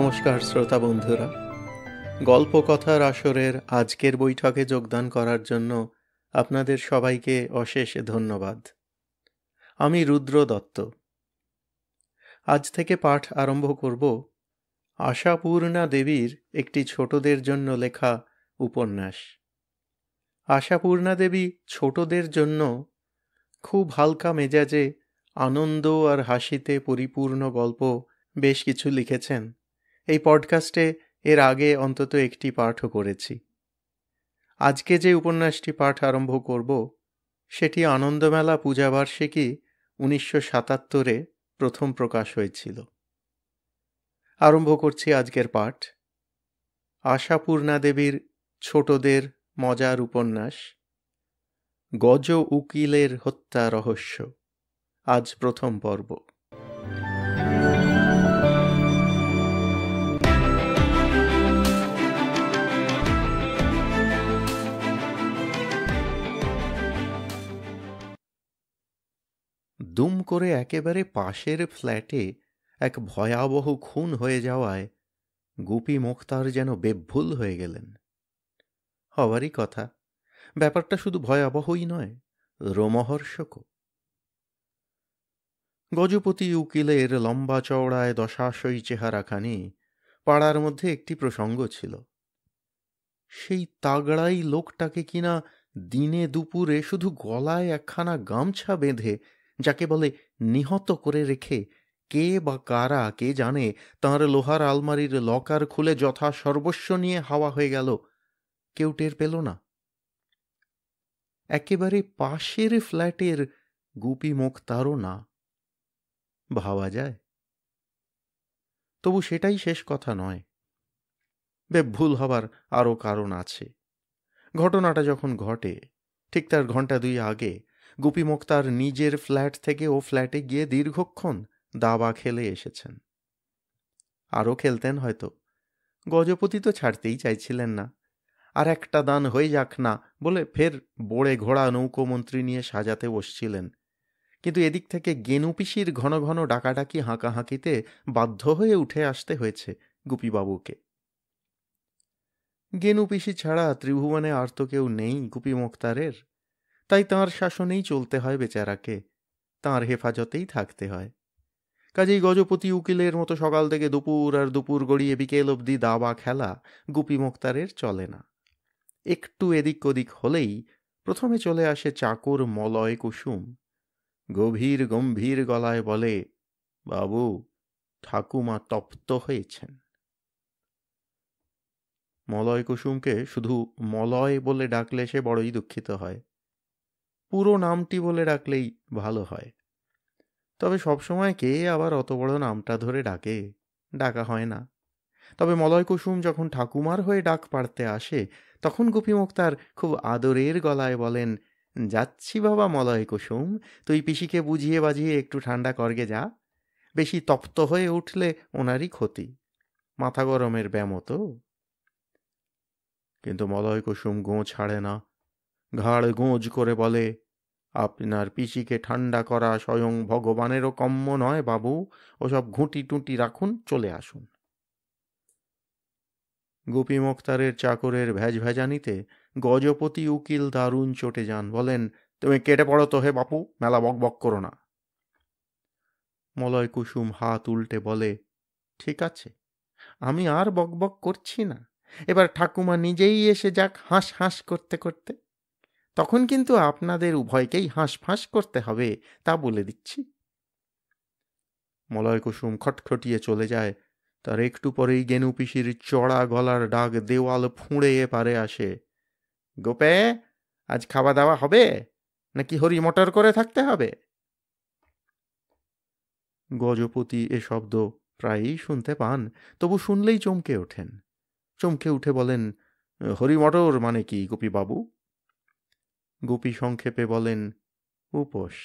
নমস্কার শ্রোতা বন্ধুরা, গল্পকথার আসরের আজকের বৈঠকে যোগদান করার জন্য আপনাদের সবাইকে অশেষ ধন্যবাদ। আমি রুদ্র দত্ত। আজ থেকে পাঠ আরম্ভ করব আশাপূর্ণা দেবীর একটি ছোটদের জন্য লেখা উপন্যাস। আশাপূর্ণা দেবী ছোটদের জন্য খুব হালকা মেজাজে আনন্দ আর হাসিতে পরিপূর্ণ গল্প বেশ কিছু লিখেছেন। এই পডকাস্টে এর আগে অন্তত একটি পাঠও করেছি। আজকে যে উপন্যাসটি পাঠ আরম্ভ করব সেটি আনন্দমেলা পূজাবার্ষিকী 1977-এ প্রথম প্রকাশ হয়েছিল। আরম্ভ করছি আজকের পাঠ, আশাপূর্ণা দেবীর ছোটদের মজার উপন্যাস গজ উকিলের হত্যা রহস্য। আজ প্রথম পর্ব। দুম করে একেবারে পাশের ফ্ল্যাটে এক ভয়াবহ খুন হয়ে যাওয়ায় গুপি মোক্তার যেন বেভুল হয়ে গেলেন। হওয়ারই কথা, ব্যাপারটা শুধু ভয়াবহই নয়, রোমহর্ষকও। গজপতি উকিলের লম্বা চওড়ায় দশাশয়ী চেহারাখানি পাড়ার মধ্যে একটি প্রসঙ্গ ছিল। সেই তাগড়াই লোকটাকে কিনা দিনে দুপুরে শুধু গলায় একখানা গামছা বেঁধে, যাকে বলে নিহত করে রেখে, কে বা কারা কে জানে তাঁর লোহার আলমারির লকার খুলে যথা সর্বস্ব নিয়ে হাওয়া হয়ে গেল, কেউ টের পেল না। একেবারে পাশের ফ্ল্যাটের গুপি মোক্তারও না, ভাবা যায়। তবু সেটাই শেষ কথা নয়, বেভুল হবার আরও কারণ আছে। ঘটনাটা যখন ঘটে ঠিক তার ঘণ্টা দুই আগে গুপি মোক্তার নিজের ফ্ল্যাট থেকে ও ফ্ল্যাটে গিয়ে দীর্ঘক্ষণ দাবা খেলে এসেছেন। আরও খেলতেন হয়তো, গজপতি তো ছাড়তেই চাইছিলেন না। আর একটা দান হয়ে যাক না বলে ফের বোড়ে ঘোড়া নৌকোমন্ত্রী নিয়ে সাজাতে বসছিলেন। কিন্তু এদিক থেকে গেনু পিসির ঘন ঘন ডাকাডাকি হাঁকাহাঁকিতে বাধ্য হয়ে উঠে আসতে হয়েছে গুপিবাবুকে। গেনু পিসি ছাড়া ত্রিভুবনে আর তো কেউ নেই গুপি মোক্তারের, তাই তাঁর শাসনেই চলতে হয় বেচারাকে, তাঁর হেফাজতেই থাকতে হয়। কাজেই গজপতি উকিলের মতো সকাল থেকে দুপুর আর দুপুর গড়িয়ে বিকেল অবধি দাবা খেলা গুপি মোক্তারের চলে না। একটু এদিক ওদিক হলেই প্রথমে চলে আসে চাকর মলয় কুসুম। গভীর গম্ভীর গলায় বলে, বাবু, ঠাকুমা তপ্ত হয়েছেন। মলয় কুসুমকে শুধু মলয় বলে ডাকলে সে বড়ই দুঃখিত হয়। পুরো নামটি বলে ডাকলেই ভালো হয়। তবে সবসময় কে আবার অত বড় নামটা ধরে ডাকে, ডাকা হয় না। তবে মলয় কুসুম যখন ঠাকুমার হয়ে ডাক পাড়তে আসে, তখন গুপি মোক্তার খুব আদরের গলায় বলেন, যাচ্ছি বাবা মলয় কুসুম, তুই পিসিকে বুঝিয়ে বাজিয়ে একটু ঠান্ডা করগে যা। বেশি তপ্ত হয়ে উঠলে ওনারই ক্ষতি, মাথা গরমের ব্যামো তো। কিন্তু মলয় কুসুম গোঁ ছাড়ে না, ঘাড় গোঁজ করে বলে, আপনার পিসিকে ঠান্ডা করা স্বয়ং ভগবানেরও কম্য নয় বাবু, ওসব ঘুঁটি টুঁটি রাখুন, চলে আসুন। গুপি মোক্তারের চাকরের ভ্যাজভ্যাজানিতে গজপতি উকিল দারুণ চটে যান, বলেন, তুমি কেটে পড়ো তো হে বাপু, মেলা বক বক করো না। মলয় কুসুম হাত উল্টে বলে, ঠিক আছে, আমি আর বক বক করছি না, এবার ঠাকুমা নিজেই এসে যাক হাঁস হাঁস করতে করতে, তখন কিন্তু আপনাদের উভয়কেই হাঁস ফাঁস করতে হবে, তা বলে দিচ্ছি। মলয় কুসুম খটখটিয়ে চলে যায়। তার একটু পরেই গেনু পিসির চড়া গলার ডাক দেওয়াল ফুঁড়ে পারে আসে, গোপে, আজ খাওয়া দাওয়া হবে নাকি হরি মটর করে থাকতে হবে? গজপতি এ শব্দ প্রায়ই শুনতে পান, তবু শুনলেই চমকে ওঠেন। চমকে উঠে বলেন, হরি মটর মানে কি গুপি বাবু? গুপি সংক্ষেপে বলেন, উপোস।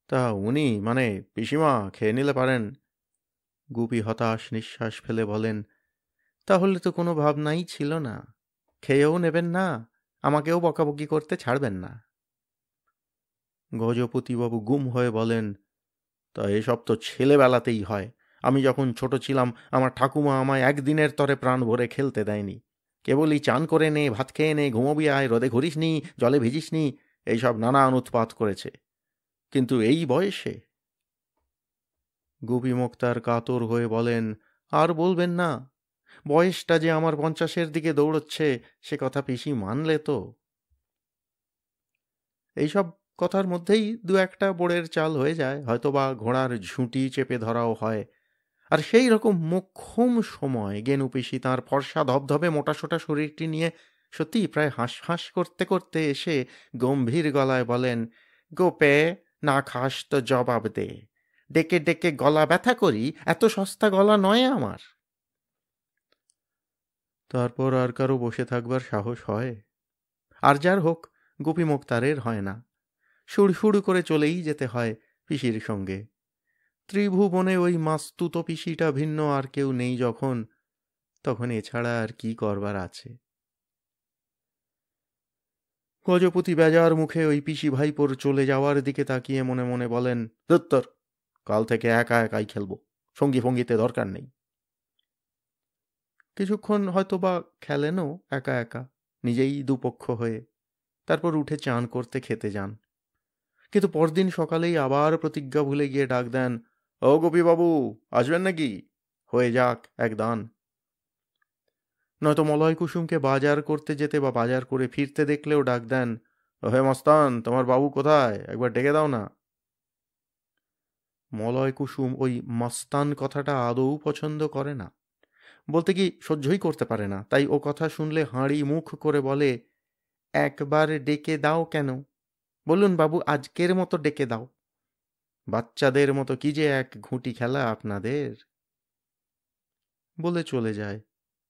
তা উনি মানে পিসিমা খেয়ে নিলে পারেন। গুপি হতাশ নিঃশ্বাস ফেলে বলেন, তাহলে তো কোনো ভাবনাই ছিল না, খেয়েও নেবেন না, আমাকেও বকাবকি করতে ছাড়বেন না। গজপতিবাবু গুম হয়ে বলেন, তা এসব তো ছেলেবেলাতেই হয়, আমি যখন ছোট ছিলাম আমার ঠাকুমা আমায় একদিনের তরে প্রাণ ভরে খেলতে দেয়নি। কেবলই চান করে নে, ভাত খেয়ে নে, ঘুমোবি আয়, রোদে ঘুরিস নি, জলে ভিজিস নি, এইসব নানান উৎপাত করেছে। কিন্তু এই বয়সে? গুপি মোক্তার কাতর হয়ে বলেন, আর বলবেন না। বয়সটা যে আমার 50-এর দিকে দৌড়চ্ছে সে কথা পিসি মানলে তো। এইসব কথার মধ্যেই দু একটা বোড়ের চাল হয়ে যায়, হয়তোবা ঘোড়ার ঝুঁটি চেপে ধরাও হয়। আর সেই রকম মোক্ষম সময় গেনু পিসি তাঁর ফর্সা ধবধবে মোটাসোটা শরীরটি নিয়ে সত্যি প্রায় হাঁস হাঁস করতে করতে এসে গম্ভীর গলায় বলেন, গোপে, না খাস তো জবাব দে। ডেকে ডেকে গলা ব্যথা করি, এত সস্তা গলা নয় আমার। তারপর আর কারো বসে থাকবার সাহস হয়? আর যার হোক, গুপি মোক্তারের হয় না। সুড়সুড় করে চলেই যেতে হয় পিসির সঙ্গে। ত্রিভুবনে ওই মাস্তুত পিসিটা ভিন্ন আর কেউ নেই যখন, তখন এছাড়া আর কি করবার আছে? গজপতি বেজার মুখে ওই পিসি ভাইপোর চলে যাওয়ার দিকে তাকিয়ে মনে মনে বলেন, দত্তর, কাল থেকে একা একাই খেলবো, সঙ্গী ফঙ্গিতে দরকার নেই। কিছুক্ষণ হয়তো বা খেলেনও একা একা, নিজেই দুপক্ষ হয়ে। তারপর উঠে চান করতে খেতে যান। কিন্তু পরদিন সকালেই আবার প্রতিজ্ঞা ভুলে গিয়ে ডাক দেন, ও গোপীবাবু, আসবেন নাকি? হয়ে যাক এক দান। নয়তো মলয় কুসুমকে বাজার করতে যেতে বা বাজার করে ফিরতে দেখলেও ডাক দেন, হে মস্তান, তোমার বাবু কোথায়, একবার ডেকে দাও না। মলয় কুসুম ওই মস্তান কথাটা আদৌ পছন্দ করে না, বলতে কি সহ্যই করতে পারে না। তাই ও কথা শুনলে হাঁড়ি মুখ করে বলে, একবার ডেকে দাও কেন? বলুন বাবু, আজকের মতো ডেকে দাও। বাচ্চাদের মতো কি যে এক ঘুঁটি খেলা আপনাদের। বলে চলে যায়,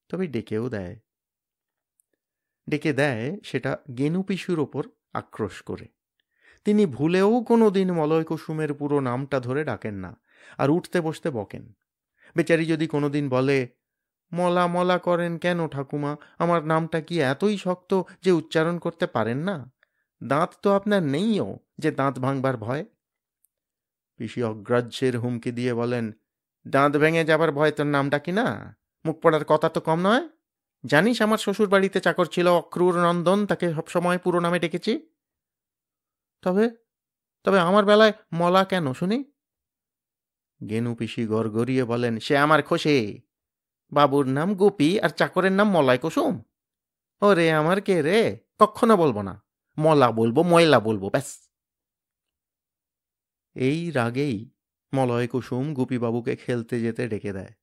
তবে ডেকেও দেয়। ডেকে দেয় সেটা গেনু পিসুর ওপর আক্রোশ করে। তিনি ভুলেও কোনো দিন মলয় কুসুমের পুরো নামটা ধরে ডাকেন না, আর উঠতে বসতে বকেন। বেচারি যদি কোনো দিন বলে, মলা মলা করেন কেন ঠাকুমা, আমার নামটা কি এতই শক্ত যে উচ্চারণ করতে পারেন না? দাঁত তো আপনার নেইও যে দাঁত ভাঙবার ভয়। পিসি অগ্রাহ্যের হুমকি দিয়ে বলেন, দাঁত ভেঙে যাবার ভয় তোর নামটা কি না? মুখ পড়ার কথা তো কম নয়। জানিস আমার শ্বশুর বাড়িতে চাকর ছিল অক্রূর নন্দন, তাকে সবসময় পুরো নামে ডেকেছি। তবে তবে আমার বেলায় মলা কেন শুনি? গেনু পিসি গড়গড়িয়ে বলেন, সে আমার খোশে। বাবুর নাম গোপী আর চাকরের নাম মলয় কুসুম। ও রে আমার কে রে, কখনো বলবো না। মলা বলবো, ময়লা বলবো, ব্যাস। এই রাগেই মলয় কুসুম গুপিবাবুকে খেলতে যেতে ডেকে দেয়।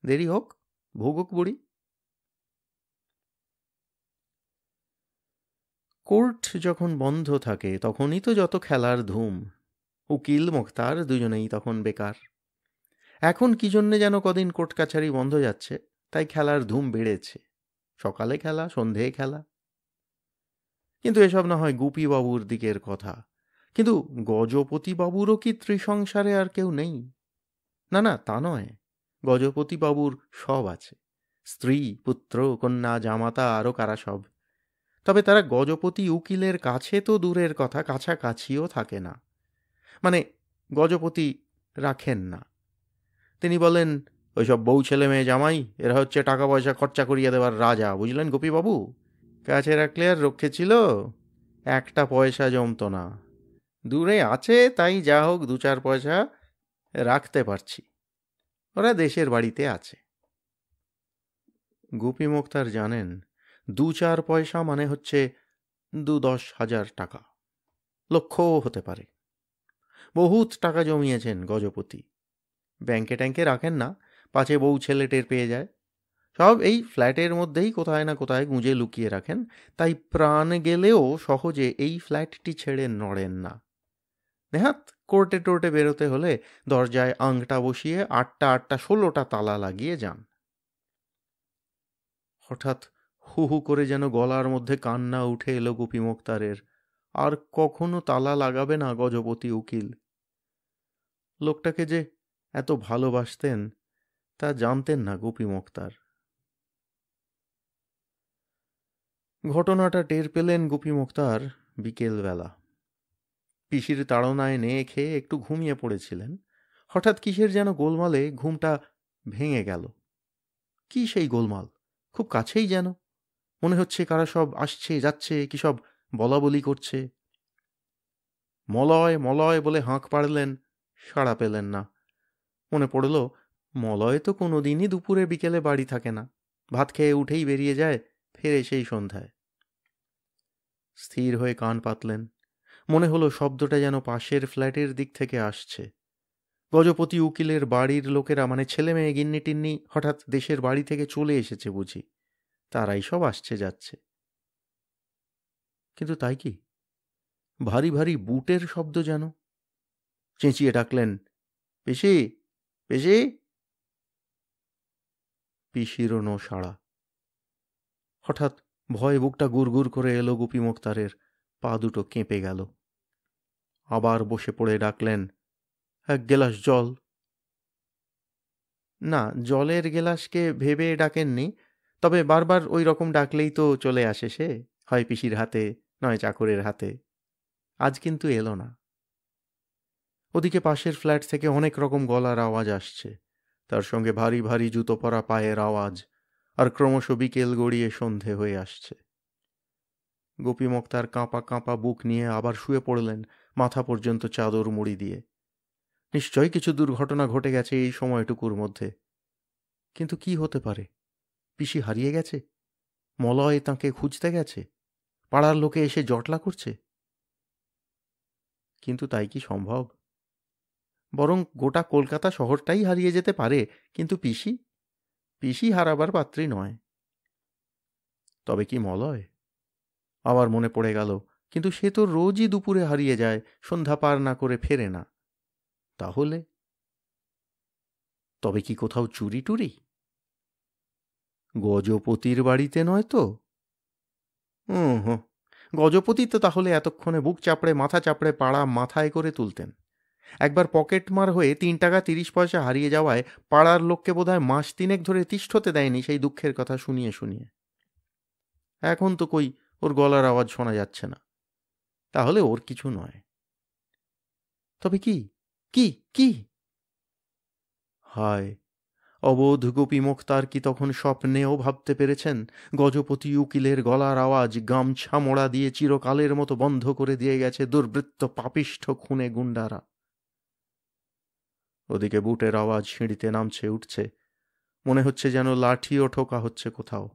দেরি হোক, ভোগুক বুড়ি। কোর্ট যখন বন্ধ থাকে তখনই তো যত খেলার ধুম। উকিল মোক্তার দুজনেই তখন বেকার। এখন কি জন্যে যেন কদিন কোর্ট কাছারি বন্ধ যাচ্ছে, তাই খেলার ধুম বেড়েছে। সকালে খেলা, সন্ধেয় খেলা। কিন্তু এসব না হয় গুপিবাবুর দিকের কথা। কিন্তু গজপতিবাবুরও কি ত্রিসংসারে আর কেউ নেই? না না, তা নয়। গজপতিবাবুর সব আছে, স্ত্রী, পুত্র, কন্যা, জামাতা, আরও কারা সব। তবে তারা গজপতি উকিলের কাছে তো দূরের কথা, কাছাকাছিও থাকে না। মানে গজপতি রাখেন না। তিনি বলেন, ওইসব বউ ছেলে মেয়ে জামাই, এরা হচ্ছে টাকা পয়সা খরচা করিয়ে দেওয়ার রাজা, বুঝলেন গোপীবাবু? কাছে রাখলে আর রক্ষে ছিল? একটা পয়সা জমতো না। দূরে আছে তাই যা হোক 2-4 পয়সা রাখতে পারছি। ওরা দেশের বাড়িতে আছে। গুপি মোক্তার জানেন 2-4 পয়সা মানে হচ্ছে 2-10 হাজার টাকা, লক্ষও হতে পারে। বহুত টাকা জমিয়েছেন গজপতি। ব্যাংকে ট্যাঙ্কে রাখেন না, পাছে বউ ছেলে টের পেয়ে যায়। সব এই ফ্ল্যাটের মধ্যেই কোথায় না কোথায় গুঁজে লুকিয়ে রাখেন। তাই প্রাণ গেলেও সহজে এই ফ্ল্যাটটি ছেড়ে নড়েন না। নেহাত কোর্টে টোর্টে বেরোতে হলে দরজায় আংটা বসিয়ে 8টা 16টা লাগিয়ে যান। হঠাৎ হু হু করে যেন গলার মধ্যে কান্না উঠে এলো গুপি মোক্তারের। আর কখনো তালা লাগাবে না গজপতি উকিল। লোকটাকে যে এত ভালোবাসতেন তা জানতেন না গুপি মোক্তার। ঘটনাটা টের পেলেন গুপি মোক্তার বিকেলবেলা। পিসির তাড়নায় নে খেয়ে একটু ঘুমিয়ে পড়েছিলেন। হঠাৎ কিসের যেন গোলমালে ঘুমটা ভেঙে গেল। কি সেই গোলমাল? খুব কাছেই যেন। মনে হচ্ছে কারা সব আসছে যাচ্ছে, কি সব বলাবলি করছে। মলয় মলয় বলে হাঁক পাড়লেন, সাড়া পেলেন না। মনে পড়ল, মলয় তো কোনোদিনই দুপুরে বিকেলে বাড়ি থাকে না, ভাত খেয়ে উঠেই বেরিয়ে যায়, ফেরে সেই সন্ধ্যায়। স্থির হয়ে কান পাতলেন। মনে হলো শব্দটা যেন পাশের ফ্ল্যাটের দিক থেকে আসছে। গজপতি উকিলের বাড়ির লোকেরা, মানে ছেলে মেয়ে গিন্নি টিন্নি, হঠাৎ দেশের বাড়ি থেকে চলে এসেছে বুঝি, তারাই সব আসছে যাচ্ছে। কিন্তু তাই কি? ভারী ভারী বুটের শব্দ যেন। চেঁচিয়ে ডাকলেন, পিসি, পিসি। পিসিরও নো সাড়া। হঠাৎ ভয়ে বুকটা গুড়গুড় করে এলো গুপি মোক্তারের, পা দুটো কেঁপে গেল। আবার বসে পড়ে ডাকলেন, এক গেলাস জল। না, জলের গেলাসকে ভেবে ডাকেননি, তবে বারবার ওই রকম ডাকলেই তো চলে আসে সে, হয় পিসির হাতে নয় চাকরের হাতে। আজ কিন্তু এলো না। ওদিকে পাশের ফ্ল্যাট থেকে অনেক রকম গলার আওয়াজ আসছে, তার সঙ্গে ভারী ভারী জুতো পরা পায়ের আওয়াজ, আর ক্রমশ বিকেল গড়িয়ে সন্ধে হয়ে আসছে। গোপী মোক্তার কাঁপা কাঁপা বুক নিয়ে আবার শুয়ে পড়লেন, মাথা পর্যন্ত চাদর মুড়ি দিয়ে। নিশ্চয়ই কিছু দুর্ঘটনা ঘটে গেছে এই সময়টুকুর মধ্যে। কিন্তু কি হতে পারে? পিসি হারিয়ে গেছে? মলয় তাঁকে খুঁজতে গেছে? পাড়ার লোকে এসে জটলা করছে? কিন্তু তাই কি সম্ভব? বরং গোটা কলকাতা শহরটাই হারিয়ে যেতে পারে, কিন্তু পিসি, পিসি হারাবার পাত্রী নয়। তবে কি মলয়? আবার মনে পড়ে গেল, কিন্তু সে তো রোজই দুপুরে হারিয়ে যায়, সন্ধ্যা পার না করে ফেরে না। তাহলে তবে কি কোথাও চুরি টুরি? গজপতির বাড়িতে নয় তো? হুম, গজপতি তো তাহলে এতক্ষণে বুক চাপড়ে মাথা চাপড়ে পাড়া মাথায় করে তুলতেন। একবার পকেটমার হয়ে 3 টাকা 30 পয়সা হারিয়ে যাওয়ায় পাড়ার লোককে বোধহয় মাস 3 ধরে তিষ্ঠতে দেয়নি সেই দুঃখের কথা শুনিয়ে শুনিয়ে। এখন তো কই ওর গলার আওয়াজ শোনা যাচ্ছে না। তাহলে ওর কিছু নয়। তবে কি? কি? কি? হায়, অবোধ গোপী মোক্তার কি তখন স্বপ্নেও ভাবতে পেরেছেন গজপতি উকিলের গলার আওয়াজ গামছা মোড়া দিয়ে চিরকালের মতো বন্ধ করে দিয়ে গেছে দুর্বৃত্ত পাপিষ্ঠ খুনে গুন্ডারা? ওদিকে বুটের আওয়াজ সিঁড়িতে নামছে উঠছে, মনে হচ্ছে যেন লাঠিও ঠোকা হচ্ছে কোথাও।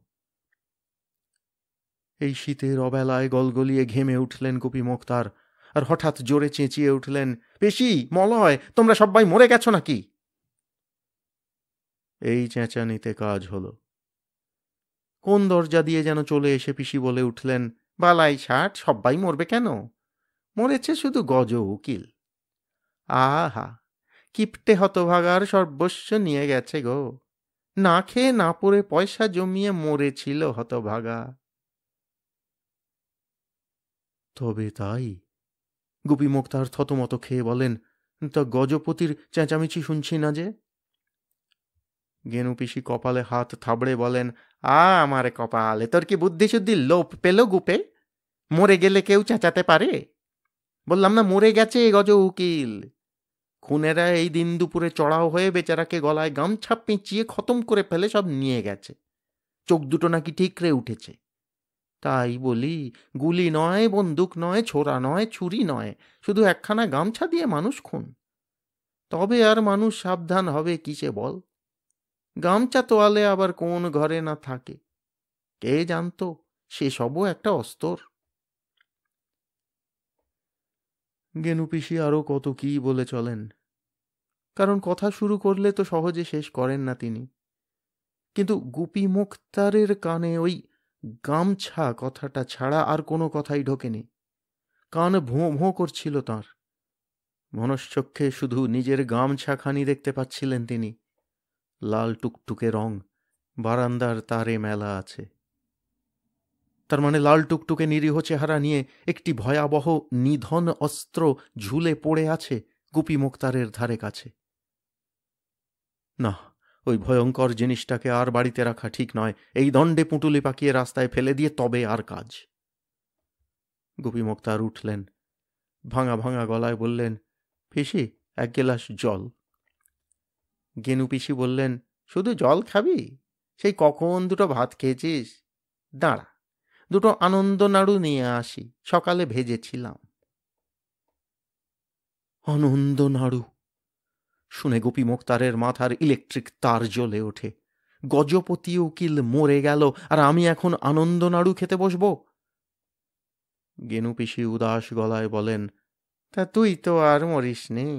এই শীতের অবেলায় গলগলিয়ে ঘেমে উঠলেন গোপী মোক্তার, আর হঠাৎ জোরে চেঁচিয়ে উঠলেন, পেশি, মলয়, তোমরা সবাই মরে গেছো নাকি? এই চেঁচানিতে কাজ হলো। কোন দরজা দিয়ে যেন চলে এসে পিসি বলে উঠলেন, বালাই ষাট, সব্বাই মরবে কেন? মরেছে শুধু গজ উকিল। আহা, কিপটে হতভাগার সর্বস্ব নিয়ে গেছে গো। না খেয়ে না পড়ে পয়সা জমিয়ে মরেছিল হতভাগা। তবে তাই? গুপি মোক্তার থতমত খেয়ে বলেন, তা গজপতির চেঁচামেচি শুনছি না যে? গেনু পিসি কপালে হাত থাবড়ে বলেন, আমারে কপালে, তোর কি বুদ্ধি শুদ্ধি লোপ পেল গুপে? মরে গেলে কেউ চেঁচাতে পারে? বললাম না মরে গেছে গজ উকিল। খুনেরা এই দিন দুপুরে চড়াও হয়ে বেচারাকে গলায় গামছা পেঁচিয়ে খতম করে ফেলে সব নিয়ে গেছে। চোখ দুটো নাকি ঠিকরে উঠেছে। তাই বলি, গুলি নয়, বন্দুক নয়, ছোরা নয়, ছুরি নয়, শুধু একখানা গামছা দিয়ে মানুষ খুন। তবে আর মানুষ সাবধান হবে কিসে বল? গামছা তোয়ালে আবার কোন ঘরে না থাকে, কে জানতো সেসবও একটা অস্তর। গেনু পিসি আরও কত কী বলে চলেন, কারণ কথা শুরু করলে তো সহজে শেষ করেন না তিনি। কিন্তু গুপি মুক্তারের কানে ওই গামছা কথাটা ছাড়া আর কোনো কথাই ঢোকেনি। কান ভোঁ ভোঁ করছিল তাঁর। মনশ্চক্ষে শুধু নিজের গামছাখানি দেখতে পাচ্ছিলেন তিনি। লাল টুকটুকে রং, বারান্দার তারে মেলা আছে। তার মানে লাল টুকটুকে নিরীহ চেহারা নিয়ে একটি ভয়াবহ নিধন অস্ত্র ঝুলে পড়ে আছে গুপি মোক্তারের ধারে কাছে। না, ওই ভয়ঙ্কর জিনিসটাকে আর বাড়িতে রাখা ঠিক নয়। এই দণ্ডে পুঁটুলি পাকিয়ে রাস্তায় ফেলে দিয়ে তবে আর কাজ। গুপি মোক্তার উঠলেন, ভাঙা ভাঙা গলায় বললেন, পিসি, এক গেলাস জল। গেনু পিসি বললেন, শুধু জল খাবি? সেই কখন দুটো ভাত খেয়েছিস? দাঁড়া, দুটো আনন্দ নাড়ু নিয়ে আসি, সকালে ভেজেছিলাম। আনন্দ নাড়ু শুনে গোপী মোক্তারের মাথার ইলেকট্রিক তার জ্বলে ওঠে। গজপতি উকিল মরে গেল, আর আমি এখন আনন্দ নাড়ু খেতে বসব? গেনু পিসি উদাস গলায় বলেন, তা তুই তো আর মরিস নি।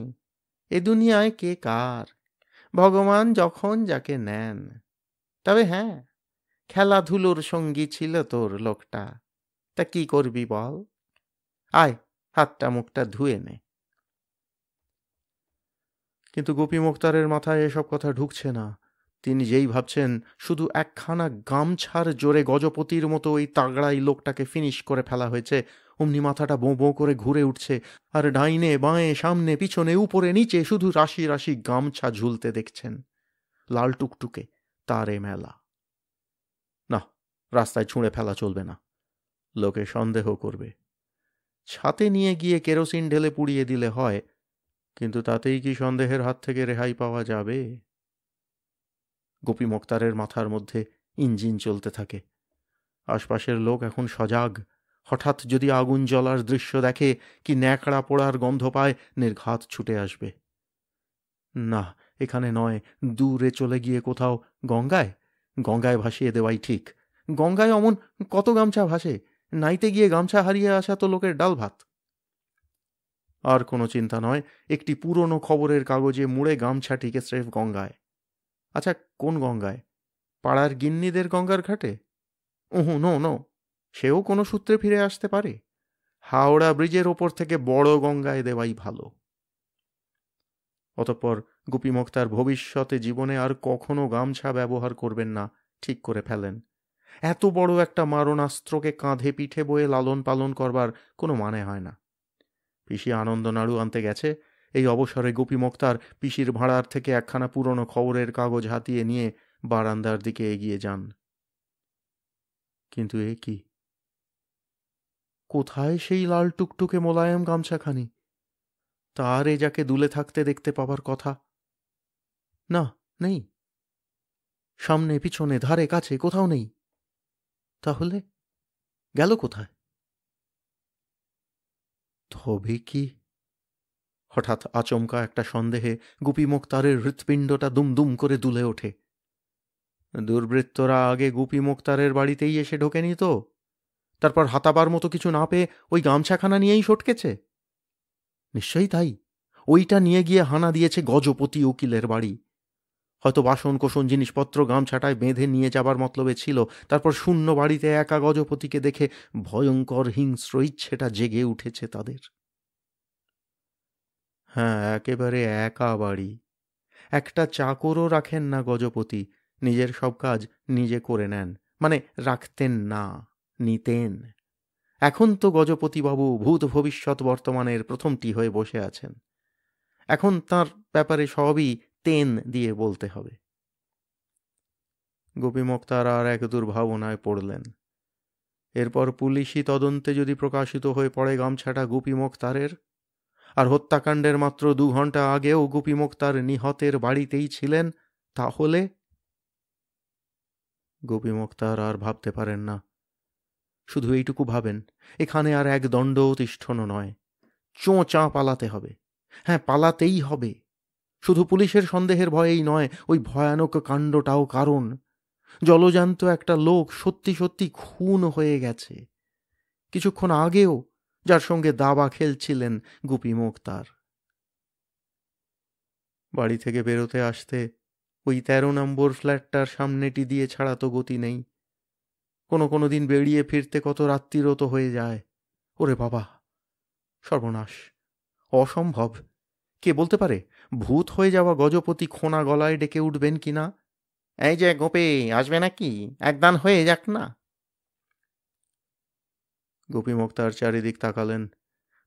এ দুনিয়ায় কে কার, ভগবান যখন যাকে নেন। তবে হ্যাঁ, খেলাধুলোর সঙ্গী ছিল তোর লোকটা। তা কি করবি বল? আয়, হাতটা মুখটা ধুয়ে নে। কিন্তু গোপী মোক্তারের মাথায় এসব কথা ঢুকছে না। তিনি যেই ভাবছেন শুধু একখানা গামছার জোরে গজপতির মতো ওই তাগড়াই লোকটাকে ফিনিশ করে ফেলা হয়েছে, অমনি মাথাটা বোঁ বোঁ করে ঘুরে উঠছে, আর ডাইনে বাঁয়ে সামনে পিছনে উপরে নিচে শুধু রাশি রাশি গামছা ঝুলতে দেখছেন, লাল টুকটুকে, তারে মেলা। না, রাস্তায় ছুঁড়ে ফেলা চলবে না, লোকে সন্দেহ করবে। ছাতে নিয়ে গিয়ে কেরোসিন ঢেলে পুড়িয়ে দিলে হয়, কিন্তু তাতেই কি সন্দেহের হাত থেকে রেহাই পাওয়া যাবে? গোপী মোক্তারের মাথার মধ্যে ইঞ্জিন চলতে থাকে। আশপাশের লোক এখন সজাগ। হঠাৎ যদি আগুন জ্বলার দৃশ্য দেখে, কি ন্যাকড়া পোড়ার গন্ধ পায়, নির্ঘাত ছুটে আসবে। না, এখানে নয়, দূরে চলে গিয়ে কোথাও গঙ্গায়। গঙ্গায় ভাসিয়ে দেওয়াই ঠিক। গঙ্গায় অমন কত গামছা ভাসে, নাইতে গিয়ে গামছা হারিয়ে আসা তো লোকের ডাল ভাত। আর কোনো চিন্তা নয়, একটি পুরনো খবরের কাগজে মুড়ে গামছাটিকে স্রেফ গঙ্গায়। আচ্ছা, কোন গঙ্গায়? পাড়ার গিন্নিদের গঙ্গার ঘাটে? ওহো, নো নো, সেও কোনো সূত্রে ফিরে আসতে পারে। হাওড়া ব্রিজের ওপর থেকে বড় গঙ্গায় দেওয়াই ভালো। অতঃপর গুপি মোক্তার ভবিষ্যতে জীবনে আর কখনো গামছা ব্যবহার করবেন না ঠিক করে ফেলেন। এত বড় একটা মারণাস্ত্রকে কাঁধে পিঠে বয়ে লালন পালন করবার কোনো মানে হয় না। পিসি আনন্দ নাড়ু আনতে গেছে, এই অবসরে গুপি মোক্তার পিসির ভাঁড়ার থেকে একখানা পুরনো খবরের কাগজ হাতিয়ে নিয়ে বারান্দার দিকে এগিয়ে যান। কিন্তু এ কি? কোথায় সেই লাল টুকটুকে মোলায়েম গামছাখানি? তার এ যাকে দুলে থাকতে দেখতে পাবার কথা। না, নেই। সামনে পিছনে ধারে কাছে কোথাও নেই। তাহলে গেল কোথায়? তবে কি? হঠাৎ আচমকা একটা সন্দেহে গুপি মোক্তারের হৃৎপিণ্ডটা দুমদুম করে দুলে ওঠে। দুর্বৃত্তরা আগে গুপি মোক্তারের বাড়িতেই এসে ঢোকেনি তো? তারপর হাতাবার মতো কিছু না পেয়ে ওই গামছাখানা নিয়েই সটকেছে? নিশ্চয়ই তাই। ওইটা নিয়ে গিয়ে হানা দিয়েছে গজপতি উকিলের বাড়ি। হয়তো বাসন কোসন জিনিসপত্র গামছাটায় বেঁধে নিয়ে যাবার মতলবে ছিল। তারপর শূন্য বাড়িতে একা গজপতিকে দেখে ভয়ঙ্কর হিংস্র ইচ্ছেটা জেগে উঠেছে তাদের। হ্যাঁ, একেবারে একা বাড়ি। একটা চাকরও রাখেন না গজপতি, নিজের সব কাজ নিজে করে নেন। মানে রাখতেন না, নিতেন। এখন তো গজপতিবাবু ভূত ভবিষ্যৎ বর্তমানের প্রথমটি হয়ে বসে আছেন। এখন তাঁর ব্যাপারে সবই তেন দিয়ে বলতে হবে। গোপী মোক্তার আর এক দুর্ভাবনায় পড়লেন। এরপর পুলিশি তদন্তে যদি প্রকাশিত হয়ে পড়ে গামছাটা গুপি মোক্তারের, আর হত্যাকাণ্ডের মাত্র 2 ঘন্টা আগেও গুপি মোক্তার নিহতের বাড়িতেই ছিলেন, তাহলে? গোপী মোক্তার আর ভাবতে পারেন না। শুধু এইটুকু ভাবেন, এখানে আর এক দণ্ডও তিষ্ঠনো নয়, চোঁচা পালাতে হবে। হ্যাঁ, পালাতেই হবে। শুধু পুলিশের সন্দেহের ভয়েই নয়, ওই ভয়ানক কাণ্ডটাও কারণ। জলজান্ত একটা লোক সত্যি সত্যি খুন হয়ে গেছে, কিছুক্ষণ আগেও, যার সঙ্গে দাবা খেলছিলেন গুপি মোক্তার। বাড়ি থেকে বেরোতে আসতে ওই 13 নম্বর ফ্ল্যাটটার সামনেটি দিয়ে ছাড়া তো গতি নেই। কোনো দিন বেরিয়ে ফিরতে কত রাত্রিরও তো হয়ে যায়। ওরে বাবা, সর্বনাশ, অসম্ভব। কে বলতে পারে ভূত হয়ে যাওয়া গজপতি খোনা গলায় ডেকে উঠবেন কিনা, এই যে গোপী, আসবে নাকি, একদান হয়ে যাক না। গোপী মোক্তার চারিদিক তাকালেন,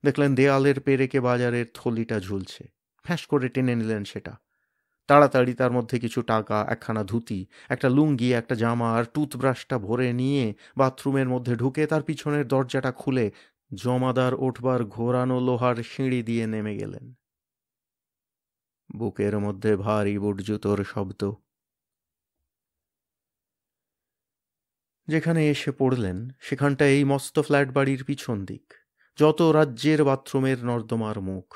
দেখলেন দেয়ালের পেরেকে বাজারের থলিটা ঝুলছে। ফ্যাঁস করে টেনে নিলেন সেটা। তাড়াতাড়ি তার মধ্যে কিছু টাকা, একখানা ধুতি, একটা লুঙ্গি, একটা জামা আর টুথব্রাশটা ভরে নিয়ে বাথরুমের মধ্যে ঢুকে তার পিছনের দরজাটা খুলে জমাদার ওঠবার ঘোরানো লোহার সিঁড়ি দিয়ে নেমে গেলেন। বুকের মধ্যে ভারী বুট জুতোর শব্দ। যেখানে এসে পড়লেন সেখানটা এই মস্ত ফ্ল্যাট বাড়ির পিছন দিক। যত রাজ্যের বাথরুমের নর্দমার মুখ,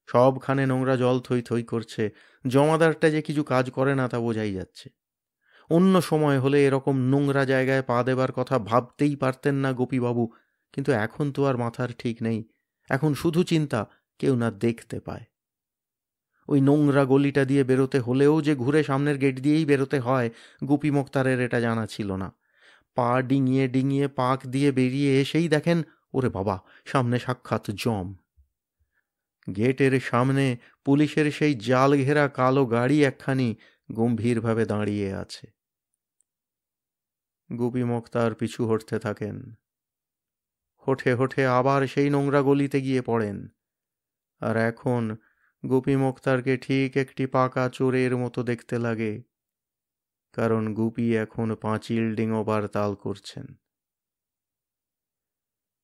সবখানে নোংরা জল থই থই করছে। জমাদারটা যে কিছু কাজ করে না তা বোঝাই যাচ্ছে। অন্য সময় হলে এরকম নোংরা জায়গায় পা দেবার কথা ভাবতেই পারতেন না গোপীবাবু, কিন্তু এখন তো আর মাথার ঠিক নেই। এখন শুধু চিন্তা কেউ না দেখতে পায়। ওই নোংরা গলিটা দিয়ে বেরোতে হলেও যে ঘুরে সামনের গেট দিয়েই বেরোতে হয়, গুপি মোক্তারের এটা জানা ছিল না। পা ডিঙিয়ে ডিঙিয়ে পাক দিয়ে বেরিয়ে এসেই দেখেন, ওরে বাবা, সামনে সাক্ষাৎ জম। গেটের সামনে পুলিশের সেই জাল ঘেরা কালো গাড়ি একখানি গম্ভীরভাবে দাঁড়িয়ে আছে। গুপি মোক্তার পিছু হটতে থাকেন। হোঠে হোঠে আবার সেই নোংরা গলিতে গিয়ে পড়েন। আর এখন গুপি মোক্তারকে ঠিক একটি পাকা চোরের মতো দেখতে লাগে, কারণ গুপি এখন পাঁচিল ডিঙোবার তাল করছেন।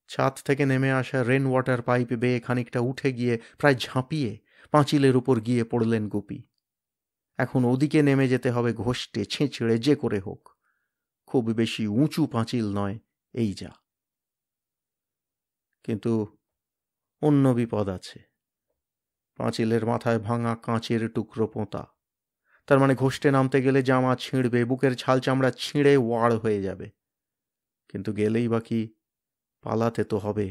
ছাদ থেকে নেমে আসা রেন ওয়াটার পাইপ বেয়ে খানিকটা উঠে গিয়ে প্রায় ঝাঁপিয়ে পাঁচিলের উপর গিয়ে পড়লেন গুপি। এখন ওদিকে নেমে যেতে হবে ঘষ্টে ছেঁচড়ে যে করে হোক। খুব বেশি উঁচু পাঁচিল নয়, এই যা। কিন্তু অন্য বিপদ আছে। পাঁচিলের মাথায় ভাঙা কাঁচের টুকরো পোঁতা। তার মানে ঘষ্টে নামতে গেলে জামা ছিঁড়বে, বুকের ছাল চামড়া ছিঁড়ে ওয়াড় হয়ে যাবে। কিন্তু গেলেই বাকি, পালাতে তো হবে।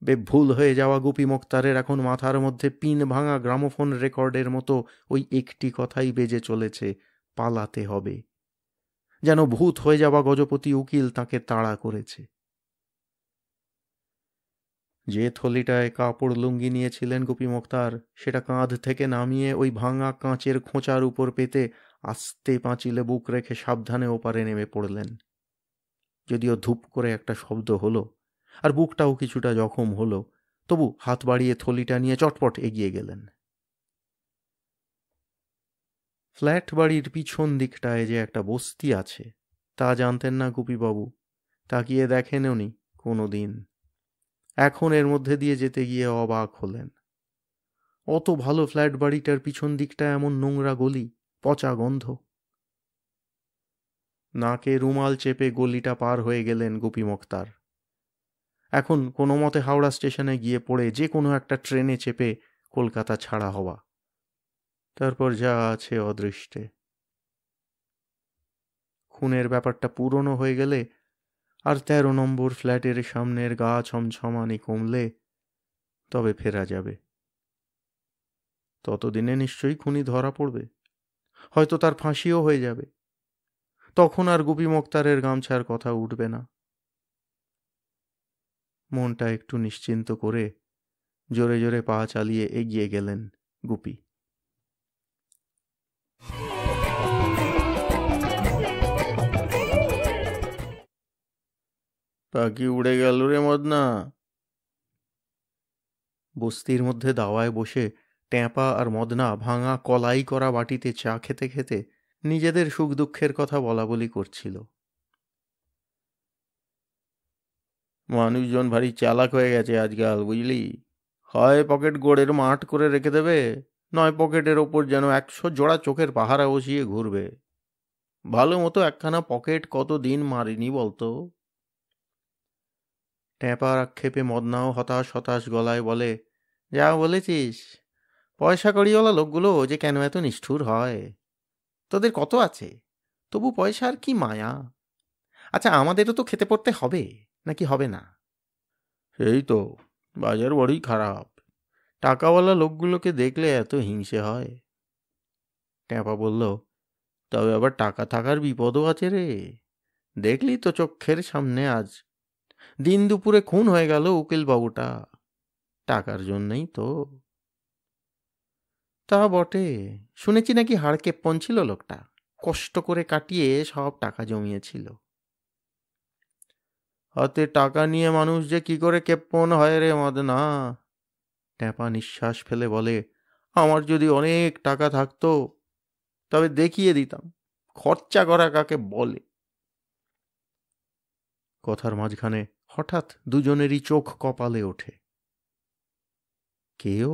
বেভুল হয়ে যাওয়া গুপি মোক্তারের এখন মাথার মধ্যে পিন ভাঙা গ্রামোফোন রেকর্ডের মতো ওই একটি কথাই বেজে চলেছে, পালাতে হবে। যেন ভূত হয়ে যাওয়া গজপতি উকিল তাকে তাড়া করেছে। যে থলিটায় কাপড় লুঙ্গি নিয়েছিলেন গুপি মোক্তার, সেটা কাঁধ থেকে নামিয়ে ওই ভাঙা কাঁচের খোঁচার উপর পেতে আস্তে পাঁচিলে বুক রেখে সাবধানে ওপারে নেমে পড়লেন। যদিও ধূপ করে একটা শব্দ হলো, আর বুকটাও কিছুটা জখম হলো, তবু হাত বাড়িয়ে থলিটা নিয়ে চটপট এগিয়ে গেলেন। ফ্ল্যাট বাড়ির পিছন দিকটায় যে একটা বস্তি আছে তা জানতেন না গুপিবাবু। তাকিয়ে দেখেনওনি কোনো দিন। এখন এর মধ্যে দিয়ে যেতে গিয়ে অবাক হলেন। অত ভালো ফ্ল্যাট বাড়িটার পিছন দিকটা এমন নোংরা গলি, পচা গন্ধ। নাকে রুমাল চেপে গলিটা পার হয়ে গেলেন গুপি মোক্তার। এখন কোনো মতে হাওড়া স্টেশনে গিয়ে পড়ে যে কোনো একটা ট্রেনে চেপে কলকাতা ছাড়া হওয়া, তারপর যা আছে অদৃষ্টে। খুনের ব্যাপারটা পুরনো হয়ে গেলে আর 13 নম্বর ফ্ল্যাটের সামনের গা ছমছমানি কমলে তবে ফেরা যাবে। ততদিনে নিশ্চয়ই খুনি ধরা পড়বে, হয়তো তার ফাঁসিও হয়ে যাবে। তখন আর গুপি মোক্তারের গামছার কথা উঠবে না। মনটা একটু নিশ্চিন্ত করে জোরে জোরে পা চালিয়ে এগিয়ে গেলেন গুপি। পাখি উড়ে গেল রে মদনা। বস্তির মধ্যে দাওয়ায় বসে ট্যাপা আর মদনা ভাঙা কলাই করা বাটিতে চা খেতে খেতে নিজেদের সুখ দুঃখের কথা বলা বলি করছিল। মানুষজন ভারী চালাক হয়ে গেছে আজকাল, বুঝলি। হয় পকেট গোড়ের মাঠ করে রেখে দেবে, নয় পকেটের ওপর যেন 100 জোড়া চোখের পাহারা বসিয়ে ঘুরবে। ভালো মতো একখানা পকেট কত দিন মারিনি বলতো। ট্যাপার আক্ষেপে মদনাও হতাশ হতাশ গলায় বলে, যা বলেছিস। পয়সা কড়িওয়ালা লোকগুলো যে কেন এত নিষ্ঠুর হয়। তোদের কত আছে, তবু পয়সার কি মায়া। আচ্ছা, আমাদেরও তো খেতে পড়তে হবে, নাকি হবে না? সেই তো, বাজার বড়ই খারাপ। টাকাওয়ালা লোকগুলোকে দেখলে এত হিংসে হয়। ট্যাপা বলল, তবে আবার টাকা থাকার বিপদও আছে রে। দেখলি তো চোখের সামনে আজ দিন দুপুরে খুন হয়ে গেল উকিল বাবুটা, টাকার জন্যই তো। তা বটে, শুনেছি নাকি হাড়কেপ্পন ছিল লোকটা, কষ্ট করে কাটিয়ে সব টাকা জমিয়েছিল। হাতে টাকা নিয়ে মানুষ যে কি করে কেপ্পন হয় রে মদনা। ট্যাপা নিঃশ্বাস ফেলে বলে, আমার যদি অনেক টাকা থাকতো তবে দেখিয়ে দিতাম খরচা করা কাকে বলে। কথার মাঝখানে হঠাৎ দুজনেরই চোখ কপালে ওঠে। কেও?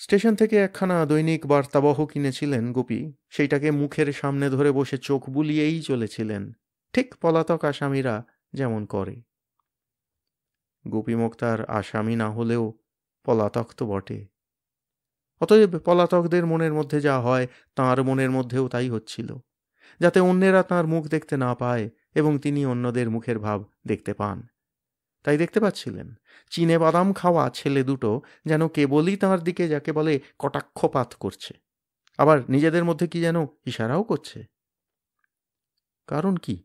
স্টেশন থেকে একখানা দৈনিক বার্তাবহ কিনেছিলেন গুপি, সেইটাকে মুখের সামনে ধরে বসে চোখ বুলিয়েই চলেছিলেন, ঠিক পলাতক আসামিরা যেমন করে। গুপি মোক্তার আসামি না হলেও পলাতক তো বটে। অতএব পলাতকদের মনের মধ্যে যা হয় তাঁর মনের মধ্যেও তাই হচ্ছিল, যাতে অন্যেরা তাঁর মুখ দেখতে না পায় এবং তিনি অন্যদের মুখের ভাব দেখতে পান। তাই দেখতে পাচ্ছিলেন চিনে বাদাম খাওয়া ছেলে দুটো যেন কেবলই তাঁর দিকে যাকে বলে কটাক্ষপাত করছে, আবার নিজেদের মধ্যে কি যেন ইশারাও করছে। কারণ কি?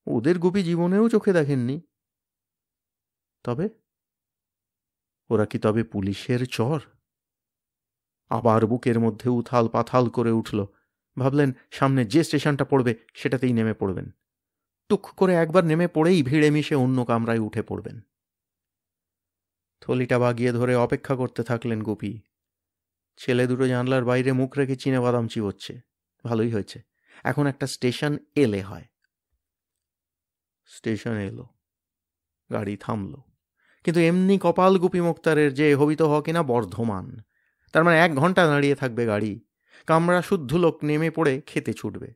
ওদের গুপি জীবনেও চোখে দেখেননি। তবে ওরা কি তবে পুলিশের চর? আবার বুকের মধ্যে উথাল পাথাল করে উঠল। ভাবলেন সামনে যে স্টেশনটা পড়বে সেটাতেই নেমে পড়বেন। টুক করে একবার নেমে পড়েই ভিড়ে মিশে অন্য কামরায় উঠে পড়বেন। থলিটা বাগিয়ে ধরে অপেক্ষা করতে থাকলেন গুপি। ছেলে দুটো জানলার বাইরে মুখ রেখে চিনে বাদাম চিবোচ্ছে। ভালোই হয়েছে, এখন একটা স্টেশন এলে হয়। স্টেশন এলো, গাড়ি থামল। কিন্তু এমনি কপাল গুপি মোক্তারের যে হবিত হ কিনা বর্ধমান। তার মানে 1 ঘন্টা দাঁড়িয়ে থাকবে গাড়ি। কামরা শুদ্ধ লোক নেমে পড়ে খেতে ছুটবে।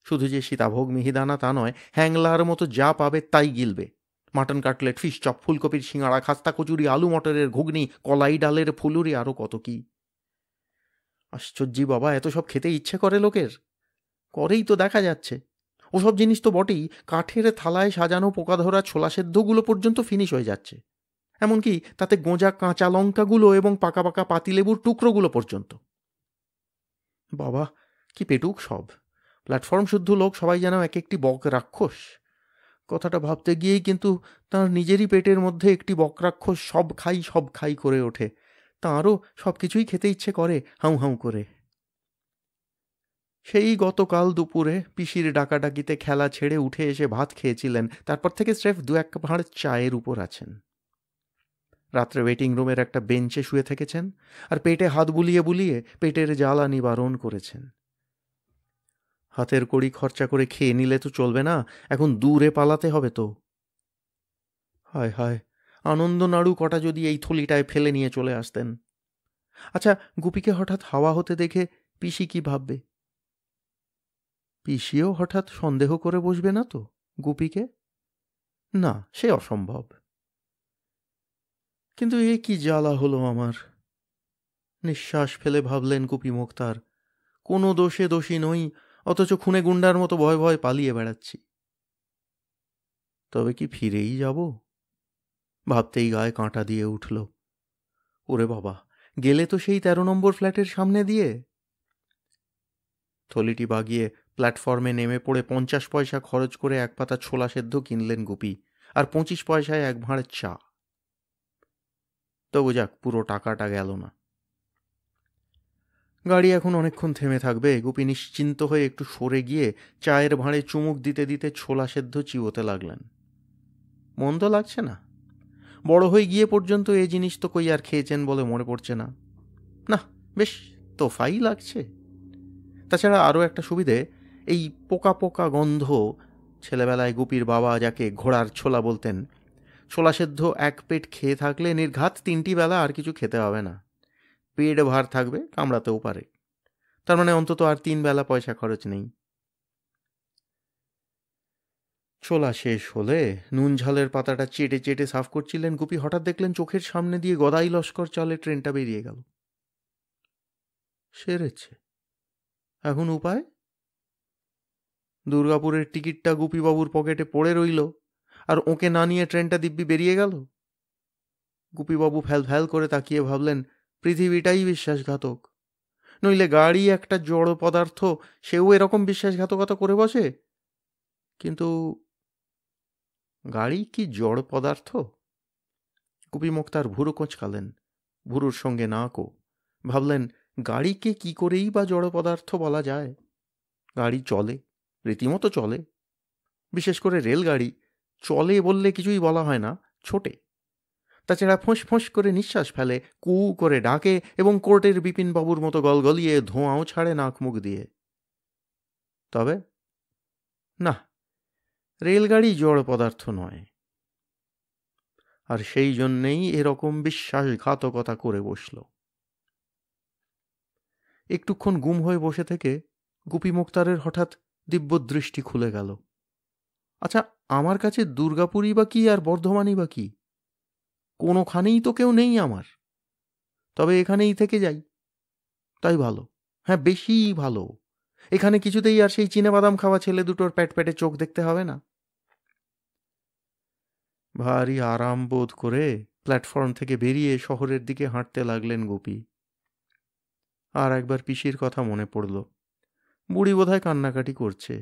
শুধু যে সীতাভোগ মিহিদানা তা নয়, হ্যাংলার মতো যা পাবে তাই গিলবে। মাটন কাটলেট, ফিশ চপ, ফুলকপির সিঙাড়া, খাস্তা কচুরি, আলু মটরের ঘুগনি, কলাই ডালের ফুলুরি, আরও কত কি। আশ্চর্যি বাবা, এত সব খেতে ইচ্ছে করে লোকের? করেই তো দেখা যাচ্ছে। ওসব জিনিস তো বটেই, কাঠের থালায় সাজানো পোকা ধরা ছোলা সেদ্ধগুলো পর্যন্ত ফিনিশ হয়ে যাচ্ছে। এমনকি তাতে গোঁজা কাঁচা লঙ্কাগুলো এবং পাকা পাকা পাতিলেবুর টুকরোগুলো পর্যন্ত। বাবা, কি পেটুক সব! প্ল্যাটফর্ম শুদ্ধ লোক সবাই যেন এক একটি বক রাক্ষস। কথাটা ভাবতে গিয়েই কিন্তু তাঁর নিজেরই পেটের মধ্যে একটি বক রাক্ষস সব খাই করে ওঠে। তাঁরও সব কিছুই খেতে ইচ্ছে করে হাউ হাউ করে। সেই গতকাল দুপুরে পিসির ডাকাডাকিতে খেলা ছেড়ে উঠে এসে ভাত খেয়েছিলেন, তারপর থেকে স্রেফ 2-1 ভাঁড় চায়ের উপর আছেন। রাত্রে ওয়েটিং রুমের একটা বেঞ্চে শুয়ে থেকেছেন আর পেটে হাত বুলিয়ে বুলিয়ে পেটের জ্বালা নিবারণ করেছেন। হাতের কড়ি খরচা করে খেয়ে নিলে তো চলবে না, এখন দূরে পালাতে হবে তো। হায় হায়, আনন্দ নাড়ু কটা যদি এই থলিটায় ফেলে নিয়ে চলে আসতেন। আচ্ছা, গুপিকে হঠাৎ হাওয়া হতে দেখে পিসি কি ভাববে? পিসিও হঠাৎ সন্দেহ করে বসবে না তো গুপিকে? না, সে অসম্ভব। কিন্তু এ কি জ্বালা হলো আমার! নিঃশ্বাস ফেলে ভাবলেন গুপি মোক্তার, কোনো দোষে দোষী নই, অথচ খুনে গুন্ডার মতো ভয় ভয় পালিয়ে বেড়াচ্ছি। তবে কি ফিরেই যাব? ভাবতেই গায়ে কাঁটা দিয়ে উঠল। ওরে বাবা, গেলে তো সেই 13 নম্বর ফ্ল্যাটের সামনে দিয়ে। থলিটি বাগিয়ে প্ল্যাটফর্মে নেমে পড়ে 50 পয়সা খরচ করে 1 পাতা ছোলা সেদ্ধ কিনলেন গুপি, আর 25 পয়সায় 1 ভাঁড় চা। তবু যাক, পুরো টাকাটা গেল না। গাড়ি এখন অনেকক্ষণ থেমে থাকবে। গুপি নিশ্চিন্ত হয়ে একটু সরে গিয়ে চায়ের ভাঁড়ে চুমুক দিতে দিতে ছোলা সেদ্ধ চিবোতে লাগলেন। মন্দ লাগছে না। বড় হয়ে গিয়ে পর্যন্ত এ জিনিস তো কই আর খেয়েছেন বলে মনে পড়ছে না। না, বেশ তোফাই লাগছে। তাছাড়া আরও একটা সুবিধে, এই পোকা পোকা গন্ধ। ছেলেবেলায় গুপির বাবা যাকে ঘোড়ার ছোলা বলতেন, ছোলা সেদ্ধ 1 পেট খেয়ে থাকলে নির্ঘাত 3টি বেলা আর কিছু খেতে হবে না। পেট ভার থাকবে, কামড়াতেও পারে। তার মানে অন্তত আর 3 বেলা পয়সা খরচ নেই। ছোলা শেষ হলে নুন ঝালের পাতাটা চেটে চেটে সাফ করছিলেন গুপি, হঠাৎ দেখলেন চোখের সামনে দিয়ে গদাই লস্কর চালে ট্রেনটা বেরিয়ে গেল। সেরেছে। এখন উপায়? দুর্গাপুরের টিকিটটা গুপিবাবুর পকেটে পড়ে রইল, আর ওকে না নিয়ে ট্রেনটা দিব্যি বেরিয়ে গেল। গুপিবাবু ফ্যাল ফ্যাল করে তাকিয়ে ভাবলেন, পৃথিবীটাই বিশ্বাসঘাতক। নইলে গাড়ি একটা জড় পদার্থ, সেও এরকম বিশ্বাসঘাতকতা করে বসে। কিন্তু গাড়ি কি জড় পদার্থ? গুপি মোক্তার ভুরু কোঁচকালেন, ভুরুর সঙ্গে নাকও। ভাবলেন, গাড়িকে কি করেই বা জড় পদার্থ বলা যায়? গাড়ি চলে, রীতিমতো চলে। বিশেষ করে রেলগাড়ি চলে বললে কিছুই বলা হয় না, ছোটে। তাছাড়া ফোঁস ফোঁস করে নিঃশ্বাস ফেলে, কু করে ডাকে এবং কোর্টের বিপিনবাবুর মতো গলগলিয়ে ধোঁয়াও ছাড়ে নাক মুখ দিয়ে। তবে না, রেলগাড়ি জড় পদার্থ নয়। আর সেই জন্যেই এরকম বিশ্বাসঘাতকতা করে বসল। একটুক্ষণ গুম হয়ে বসে থেকে গুপি মোক্তারের হঠাৎ দিব্যদৃষ্টি খুলে গেল। আচ্ছা, আমার কাছে দুর্গাপুরই বা কি আর বর্ধমানই বা কি? কোনোখানেই তো কেউ নেই আমার। তবে এখানেই থেকে যাই, তাই ভালো। হ্যাঁ, বেশি ভালো। এখানে কিছুতেই আর সেই চিনেবাদাম খাওয়া ছেলে দুটোর প্যাট প্যাটে চোখ দেখতে হবে না। ভারী আরাম বোধ করে প্ল্যাটফর্ম থেকে বেরিয়ে শহরের দিকে হাঁটতে লাগলেন গুপি। আর একবার পিসির কথা মনে পড়ল। বুড়ি বোধহয় কান্নাকাটি করছে।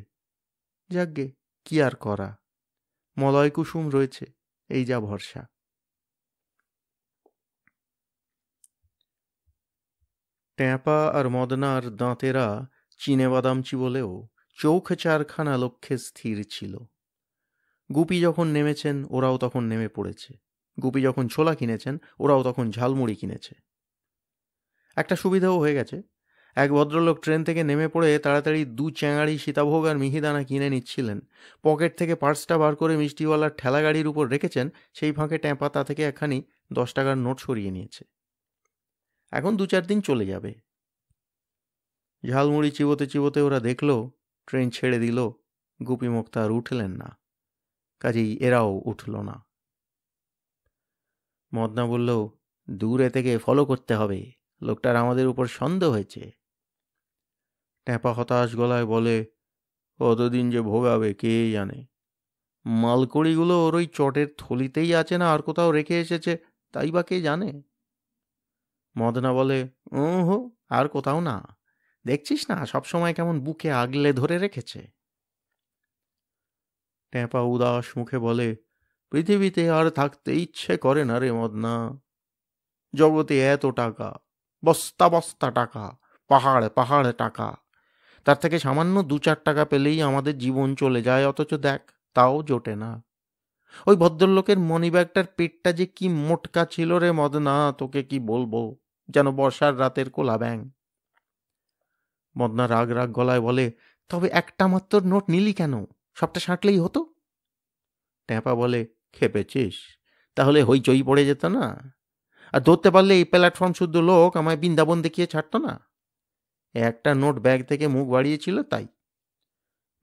যাকগে, কি আর করা, মলয় কুসুম রয়েছে, এই যা ভরসা। ট্যাপা আর মদনার দাঁতেরা চিনেবাদাম চিবোলেও চোখ চারখানা লক্ষ্যে স্থির ছিল। গুপি যখন নেমেছেন ওরাও তখন নেমে পড়েছে। গুপি যখন ছোলা কিনেছেন ওরাও তখন ঝালমুড়ি কিনেছে। একটা সুবিধাও হয়ে গেছে। এক ভদ্রলোক ট্রেন থেকে নেমে পড়ে তাড়াতাড়ি 2 চ্যাঙাড়ি সীতাভোগ আর মিহিদানা কিনে নিচ্ছিলেন। পকেট থেকে পার্সটা বার করে মিষ্টিওয়ালার ঠেলা গাড়ির উপর রেখেছেন। সেই ফাঁকে ট্যাপা তা থেকে একখানি 10 টাকার নোট সরিয়ে নিয়েছে। এখন 2-4 দিন চলে যাবে। ঝালমুড়ি চিবোতে চিবোতে ওরা দেখল ট্রেন ছেড়ে দিল। গুপি মোক্তা আর উঠলেন না, কাজেই এরাও উঠল না। মদনা বলল, দূরে থেকে ফলো করতে হবে, লোকটার আমাদের উপর সন্দেহ হয়েছে। ট্যাপা হতাশ গলায় বলে, কতদিন যে ভোগাবে কে জানে। মালকড়িগুলো ওর ওই চটের থলিতেই আছে না আর কোথাও রেখে এসেছে, তাই বা কে জানে। মদনা বলে, হো, আর কোথাও না, দেখছিস না সবসময় কেমন বুকে আগলে ধরে রেখেছে। ট্যাপা উদাস মুখে বলে, পৃথিবীতে আর থাকতে ইচ্ছে করে না রে মদনা। জগতে এত টাকা, বস্তা বস্তা টাকা, পাহাড় পাহাড় টাকা, তার থেকে সামান্য 2-4 টাকা পেলেই আমাদের জীবন চলে যায়, অথচ দেখ তাও জোটে না। ওই ভদ্রলোকের মনিব্যাগটার পেটটা যে কি মোটকা ছিল রে মদনা, তোকে কি বলবো, যেন বর্ষার রাতের কোলা ব্যাং। মদনা রাগ রাগ গলায় বলে, তবে একটা মাত্র নোট নিলি কেন, সবটা সাঁটলেই হতো। ট্যাপা বলে, খেপেছিস? তাহলে হইচই পড়ে যেত না, আর ধরতে পারলে এই প্ল্যাটফর্ম শুদ্ধ লোক আমায় বৃন্দাবন দেখিয়ে ছাড়তো না। একটা নোট ব্যাগ থেকে মুখ বাড়িয়েছিল তাই।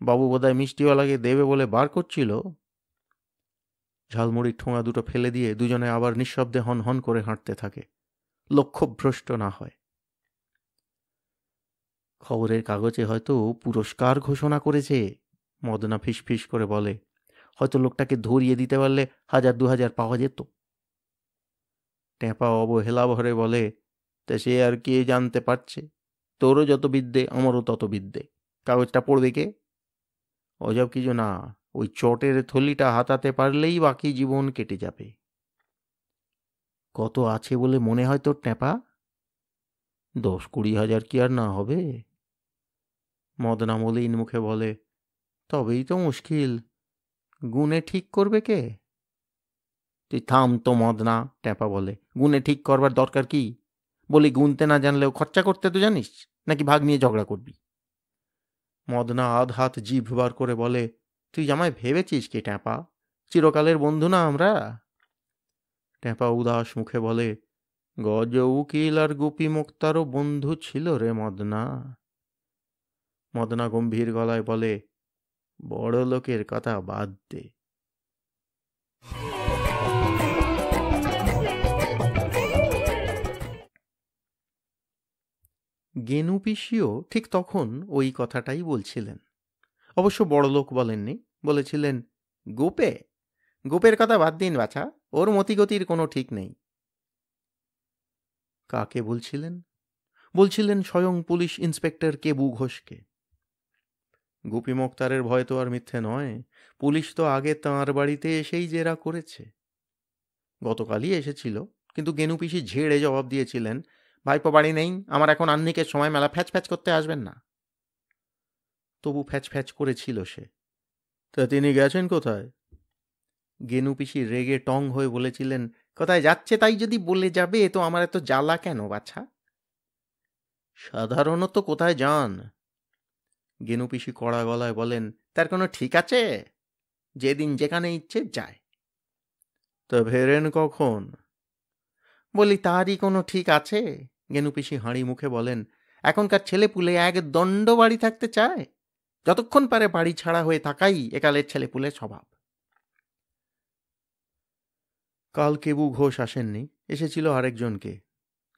বাবু বোধহয় মিষ্টিওয়ালাকে দেবে বলে বার করছিল। ঝালমুড়ির ঠোঙা দুটো ফেলে দিয়ে দুজনে আবার নিঃশব্দে হন হন করে হাঁটতে থাকে, লক্ষ্যভ্রষ্ট না হয়। খবরের কাগজে হয়তো পুরস্কার ঘোষণা করেছে, মদনা ফিসফিস করে বলে। হয়তো লোকটাকে ধরিয়ে দিতে পারলে 1000-2000 পাওয়া যেত। ট্যাপা অবহেলা ভরে বলে, তা সে আর কে জানতে পারছে, তোরও যত বিদ্যে আমারও তত বিদ্যে, কাগজটা পড়বে কে? ওসব কিছু না, ওই চটের থলিটা হাতাতে পারলেই বাকি জীবন কেটে যাবে। কত আছে বলে মনে হয় তোর ট্যাপা? 10-20 হাজার কি আর না হবে? মদনা মলিন মুখে বলে, তবেই তো মুশকিল, গুনে ঠিক করবে কে? তুই থাম তো মদনা, ট্যাপা বলে, গুনে ঠিক করবার দরকার কি? বলি, গুনতে না জানলেও খরচা করতে তো জানিস, নাকি ভাগ নিয়ে ঝগড়া করবি? মদনা আধ হাত জিভ বার করে বলে, তুই আমায় ভেবেছিস কি ট্যাপা? চিরকালের বন্ধু না আমরা? ট্যাপা উদাস মুখে বলে, গজ উকিল আর গুপি মোক্তারও বন্ধু ছিল রে মদনা। মদনা গম্ভীর গলায় বলে, বড় লোকের কথা বাদ দে। গেনু পিসিও ঠিক তখন ওই কথাটাই বলছিলেন। অবশ্য বড় লোক বলেননি, বলেছিলেন, গোপে গোপের কথা বাদ দিন বাছা, ওর মতিগতির কোনো ঠিক নেই। কাকে বলছিলেন? বলছিলেন স্বয়ং পুলিশ ইন্সপেক্টর কেবু ঘোষকে। গুপি মোক্তারের ভয় তো আর মিথ্যে নয়, পুলিশ তো আগে তাঁর বাড়িতে এসেই জেরা করেছে। গতকালই এসেছিল, কিন্তু গেনু পিসি ঝেড়ে জবাব দিয়েছিলেন, ভাইপো বাড়ি নেই, আমার এখন আহ্নিকের সময় মেলা ফ্যাচ ফ্যাচ করতে আসবেন না। তবু ফ্যাচ ফ্যাচ করেছিল সে। তা তিনি গেছেন কোথায়? গেনু পিসি রেগে টং হয়ে বলেছিলেন, কোথায় যাচ্ছে তাই যদি বলে যাবে তো আমার এত জ্বালা কেন বাছা? সাধারণত কোথায় যান? গেনু পিসি কড়া গলায় বলেন, তার কোনো ঠিক আছে? যেদিন যেখানে ইচ্ছে যায়। তা ফেরেন কখন? বলি, তারই কোনো ঠিক আছে? গেনু পিসি হাঁড়ি মুখে বলেন, এখনকার ছেলেপুলে এক দণ্ড বাড়ি থাকতে চায়, যতক্ষণ পারে বাড়ি ছাড়া হয়ে থাকাই একালের ছেলেপুলের স্বভাব। কাল কেবু ঘোষ আসেননি, এসেছিল আরেকজনকে।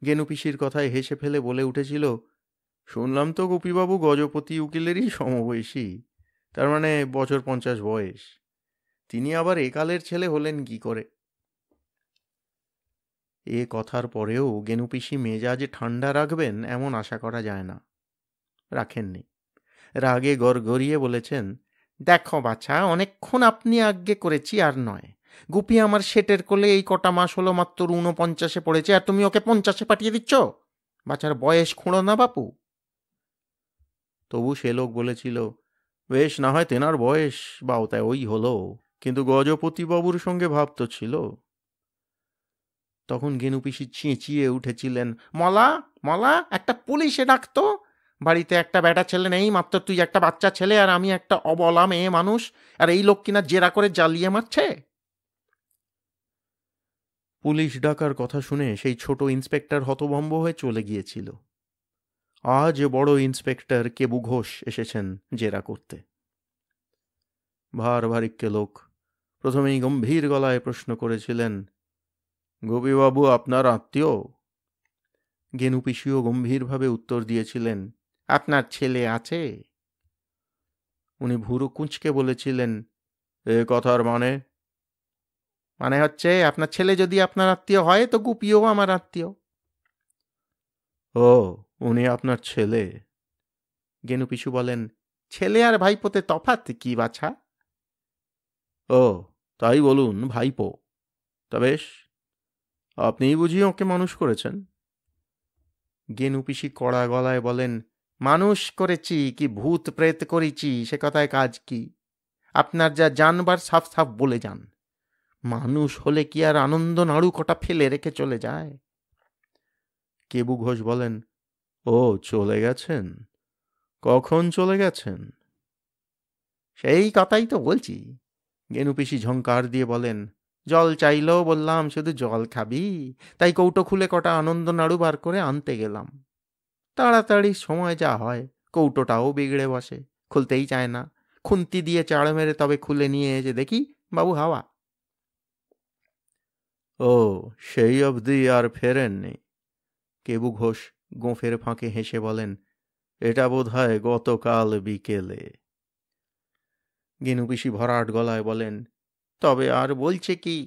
গেনু পিসির কথায় হেসে ফেলে বলে উঠেছিল, শুনলাম তো গোপীবাবু গজপতি উকিলেরই সমবয়সী, তার মানে বছর 50 বয়স। তিনি আবার একালের ছেলে হলেন কি করে? এ কথার পরেও গেনু পিসি মেজাজ ঠান্ডা রাখবেন এমন আশা করা যায় না। রাখেননি। রাগে গড়গড়িয়ে বলেছেন, দেখো বাছা, অনেকক্ষণ আপনি আজ্ঞে করেছি আর নয়। গুপি আমার সেটের কোলে এই কটা মাস হলো মাত্র 49 পড়েছে, আর তুমি ওকে 50 পাঠিয়ে দিচ্ছ? বাচ্চার বয়স খুঁড়ো না বাপু। তবু সে লোক বলেছিল, বেশ, না হয় তেনার বয়স বা ওটাই ওই হলো, কিন্তু গজপতিবাবুর সঙ্গে ভাব তো ছিল। তখন গেনু পিসি চেঁচিয়ে উঠেছিলেন, মলা মলা, একটা পুলিশে ডাকতো। বাড়িতে একটা বেটা ছেলে নেই, মাত্র তুই একটা বাচ্চা ছেলে আর আমি একটা অবলা মেয়ে মানুষ, আর এই লোক কিনা জেরা করে জ্বালিয়ে মারছে। পুলিশ ডাকার কথা শুনে সেই ছোট ইন্সপেক্টর হতভম্ব হয়ে চলে গিয়েছিল। আজ বড় ইন্সপেক্টর কেবু ঘোষ এসেছেন জেরা করতে। ভারিক্য লোক। প্রথমেই গম্ভীর গলায় প্রশ্ন করেছিলেন, গোপীবাবু আপনার আত্মীয়? গেনু পিসিও গম্ভীরভাবে উত্তর দিয়েছিলেন, আপনার ছেলে আছে? উনি ভুরু কুঁচকে বলেছিলেন, এ কথার মানে? মানে হচ্ছে, আপনার ছেলে যদি আপনার আত্মীয় হয় তো গুপিও আমার আত্মীয়। ও, উনি আপনার ছেলে? গেনু পিসু বলেন, ছেলে আর ভাইপোতে তফাৎ কি বাছা? ও, তাই বলুন ভাইপো। তা বেশ, আপনিই বুঝি ওকে মানুষ করেছেন? গেনু পিসি কড়া গলায় বলেন, মানুষ করেছি কি ভূত প্রেত করেছি সে কথায় কাজ কি? আপনার যা জানবার সাফ সাফ বলে যান। মানুষ হলে কি আর আনন্দ নাড়ু কটা ফেলে রেখে চলে যায়? কেবু ঘোষ বলেন, ও চলে গেছেন? কখন চলে গেছেন? সেই কথাই তো বলছি। গেনু পিসি ঝংকার দিয়ে বলেন, জল চাইলেও বললাম শুধু জল খাবি, তাই কৌটো খুলে কটা আনন্দ নাড়ু বার করে আনতে গেলাম। তাড়াতাড়ি সময় যা হয়, কৌটোটাও বিগড়ে বসে, খুলতেই চায় না। খুন্তি দিয়ে চাড় মেরে তবে খুলে নিয়ে এসে দেখি বাবু হাওয়া। ও, সেই অবধি আর ফেরেননি? কেবু ঘোষ গোঁফের ফাঁকে হেসে বলেন, এটা বোধ হয় গতকাল বিকেলে। গেনু পিসি ভরাট গলায় বলেন, তবে আর বলছে কি?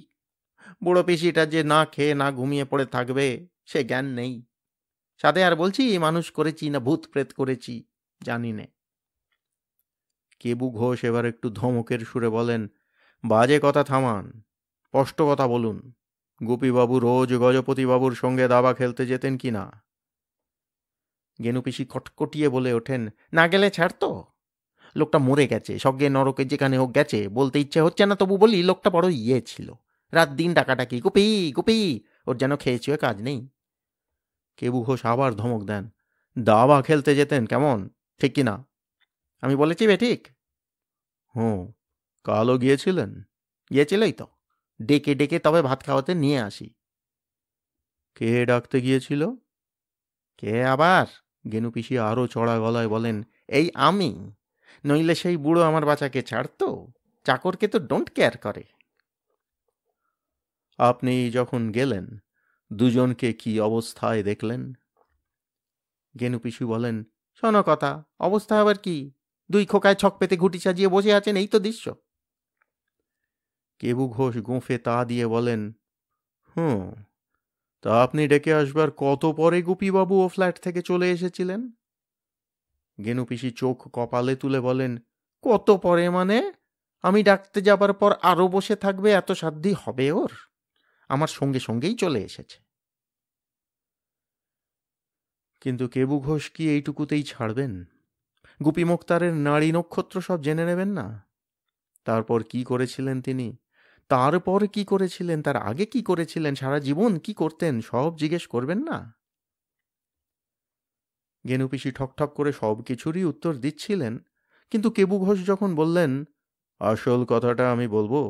বুড়ো পিসিটা যে না খেয়ে না ঘুমিয়ে পড়ে থাকবে সে জ্ঞান নেই। সাথে আর বলছি মানুষ করেছি না ভূত প্রেত করেছি জানি নে। কেবু ঘোষ এবার একটু ধমকের সুরে বলেন, বাজে কথা থামান, স্পষ্ট কথা বলুন। গোপীবাবু রোজ গজপতিবাবুর সঙ্গে দাবা খেলতে যেতেন কি না? গেনু পিসি কটকটিয়ে বলে ওঠেন, না গেলে ছাড়তো? লোকটা মরে গেছে, স্বর্গে নরকে যেখানে হোক গেছে, বলতে ইচ্ছে হচ্ছে না, তবু বলি লোকটা বড় ইয়ে ছিল, রাত দিন ডাকাডাকি, গুপি গুপি, ওর যেন খেয়েছে কাজ নেই। কেবু ঘোষ আবার ধমক দেন, দাবা খেলতে যেতেন কেমন, ঠিক কি না? আমি বলেছি বে ঠিক? হুঁ, কালও গিয়েছিলেন? গিয়েছিলই তো, ডেকে ডেকে তবে ভাত খাওয়াতে নিয়ে আসি। কে ডাকতে গিয়েছিল? কে আবার? গেনু পিসি আরও চড়া গলায় বলেন, এই আমি, নইলে সেই বুড়ো আমার বাচ্চাকে ছাড়তো? চাকরকে তো ডোন্ট কেয়ার করে। আপনি যখন গেলেন দুজনকে কি অবস্থায় দেখলেন? গেনু পিসু বলেন, শোনো কথা, অবস্থা আবার কি? দুই খোকায় ছক পেতে ঘুটি সাজিয়ে বসে আছেন, এই তো দৃশ্য। কেবু ঘোষ গোঁফে তা দিয়ে বলেন, হুঁ, তা আপনি ডেকে আসবার কত পরে গুপিবাবু ও ফ্ল্যাট থেকে চলে এসেছিলেন? গেনু পিসি চোখ কপালে তুলে বলেন, কত পরে মানে? আমি ডাকতে যাবার পর আরো বসে থাকবে এত সাধ্যি হবে ওর? আমার সঙ্গে সঙ্গেই চলে এসেছে। কিন্তু কেবু ঘোষ কি এইটুকুতেই ছাড়বেন? গুপি মোক্তারের নাড়ি নক্ষত্র সব জেনে নেবেন না? তারপর কি করেছিলেন তিনি, তারপর কি করেছিলেন, তার আগে কি করেছিলেন, সারা জীবন কি করতেন, সব জিজ্ঞেস করবেন না? গেনু পিসি ঠকঠক করে সব কিছুরই উত্তর দিচ্ছিলেন, কিন্তু কেবু ঘোষ যখন বললেন, আসল কথাটা আমি বলবো,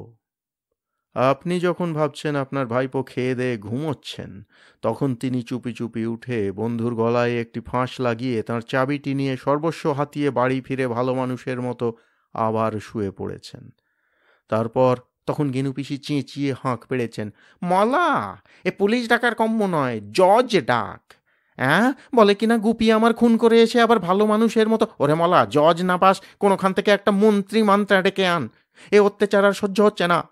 আপনি যখন ভাবছেন আপনার ভাইপো খেয়ে দেয়ে ঘুমোচ্ছেন, তখন তিনি চুপি চুপি উঠে বন্ধুর গলায় একটি ফাঁস লাগিয়ে তাঁর চাবিটি নিয়ে সর্বস্ব হাতিয়ে বাড়ি ফিরে ভালো মানুষের মতো আবার শুয়ে পড়েছেন। তারপর তখন গেনু পিসি চেঁচিয়ে হাঁক পেড়েছেন, মলা, এ পুলিশ ডাকার কম্ম নয়, জজ ডাক। হ্যাঁ, বলে কিনা গুপি আমার খুন করে এসে আবার ভালো মানুষের মতো। ওরে মলা, জজ না পাস, কোনোখান থেকে একটা মন্ত্রী মান্ত্রা ডেকে আন, এ অত্যাচার আর সহ্য হচ্ছে না।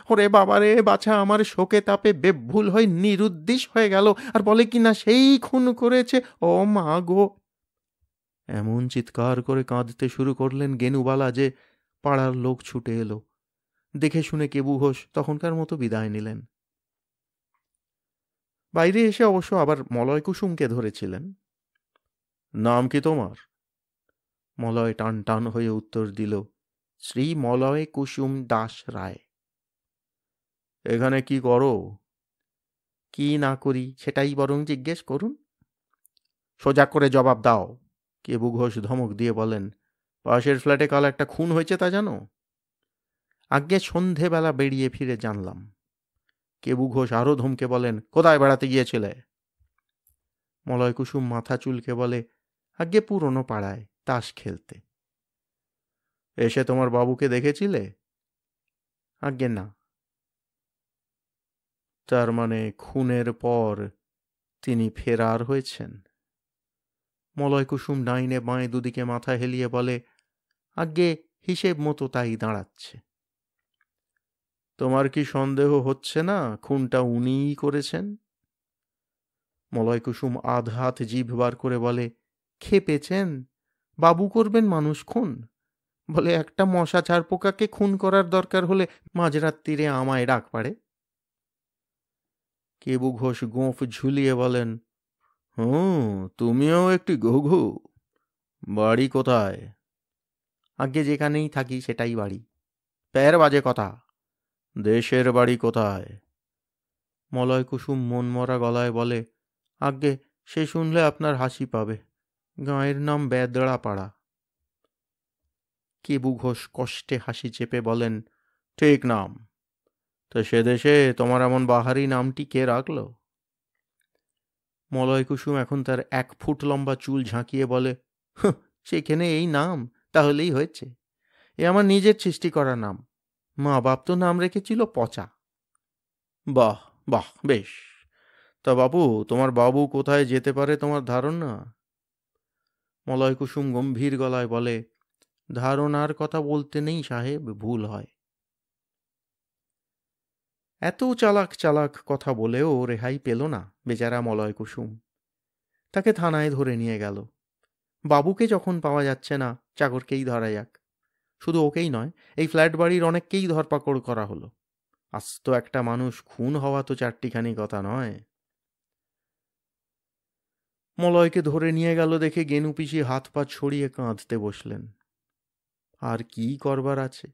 ওরে বাবারে বাছা, আমার শোকে তাপে বেভুল হয়ে নিরুদ্দেশ হয়ে গেল, আর বলে কিনা সেই খুন করেছে। ও মা গো! এমন চিৎকার করে কাঁদতে শুরু করলেন গেনুবালা যে পাড়ার লোক ছুটে এলো। দেখে শুনে কেবু ঘোষ তখনকার মতো বিদায় নিলেন। বাইরে এসে অবশ্য আবার মলয় কুসুমকে ধরেছিলেন। নাম কি তোমার? মলয় টান টান হয়ে উত্তর দিল, শ্রী মলয় কুসুম দাস রায়। এখানে কি করো? কি না করি সেটাই বরং জিজ্ঞেস করুন। সোজা করে জবাব দাও। কেবু ঘোষ ধমক দিয়ে বলেন, পাশের ফ্ল্যাটে কাল একটা খুন হয়েছে তা জানো? আজ্ঞে সন্ধেবেলা বেরিয়ে ফিরে জানলাম। কেবু ঘোষ আরও ধমকে বলেন, কোথায় বেড়াতে গিয়েছিলে? মলয় কুসুম মাথা চুলকে বলে, আজ্ঞে পুরনো পাড়ায় তাস খেলতে। এসে তোমার বাবুকে দেখেছিলে? আজ্ঞে না। তার মানে খুনের পর তিনি ফেরার হয়েছেন? মলয় কুসুম ডাইনে বাঁয়ে দুদিকে মাথা হেলিয়ে বলে, আজ্ঞে হিসেব মতো তাই দাঁড়াচ্ছে। তোমার কি সন্দেহ হচ্ছে না খুনটা উনিই করেছেন? মলয় কুসুম আধ হাত জিভ বার করে বলে, খেপেছেন? বাবু করবেন মানুষ খুন? বলে একটা মশা ছাড় পোকাকে খুন করার দরকার হলে মাঝরাত্রিরে আমায় ডাক পাড়ে। কেবু ঘোষ গোঁফ ঝুলিয়ে বলেন, হুঁ, তুমিও একটি ঘুঘু। বাড়ি কোথায়? আগে যেখানেই থাকি সেটাই বাড়ি। প্যার বাজে কথা। দেশের বাড়ি কোথায়? মলয় কুসুম মনমরা গলায় বলে, আজ্ঞে সে শুনলে আপনার হাসি পাবে, গাঁয়ের নাম বেদড়া পাড়া। কেবু ঘোষ কষ্টে হাসি চেপে বলেন, ঠিক নাম। তো সে দেশে তোমার এমন বাহারি নামটি কে রাখল? মলয় কুসুম এখন তার 1 ফুট লম্বা চুল ঝাঁকিয়ে বলে, "হুঁ, সেখানে এই নাম, তাহলেই হয়েছে। এ আমার নিজের সৃষ্টি করা নাম। মা বাপ তো নাম রেখেছিল পচা। বাহ, বাহ, বেশ। তা বাপু, তোমার বাবু কোথায় যেতে পারে তোমার ধারণা? মলয় কুসুম গম্ভীর গলায় বলে, ধারণার কথা বলতে নেই সাহেব, ভুল হয়। এত চালাক চালাক কথা বলেও রেহাই পেল না বেচারা মলয় কুসুম। তাকে থানায় ধরে নিয়ে গেল। বাবুকে যখন পাওয়া যাচ্ছে না, চাকরকেই ধরা যাক। শুধু ওকেই নয়, এই ফ্ল্যাট বাড়ির অনেককেই ধরপাকড় করা হলো। আস্ত একটা মানুষ খুন হওয়া তো চারটিখানি কথা নয়। মলয়কে ধরে নিয়ে গেল দেখে গেনু পিসি হাত পা ছড়িয়ে কাঁদতে বসলেন। আর কি করবার আছে?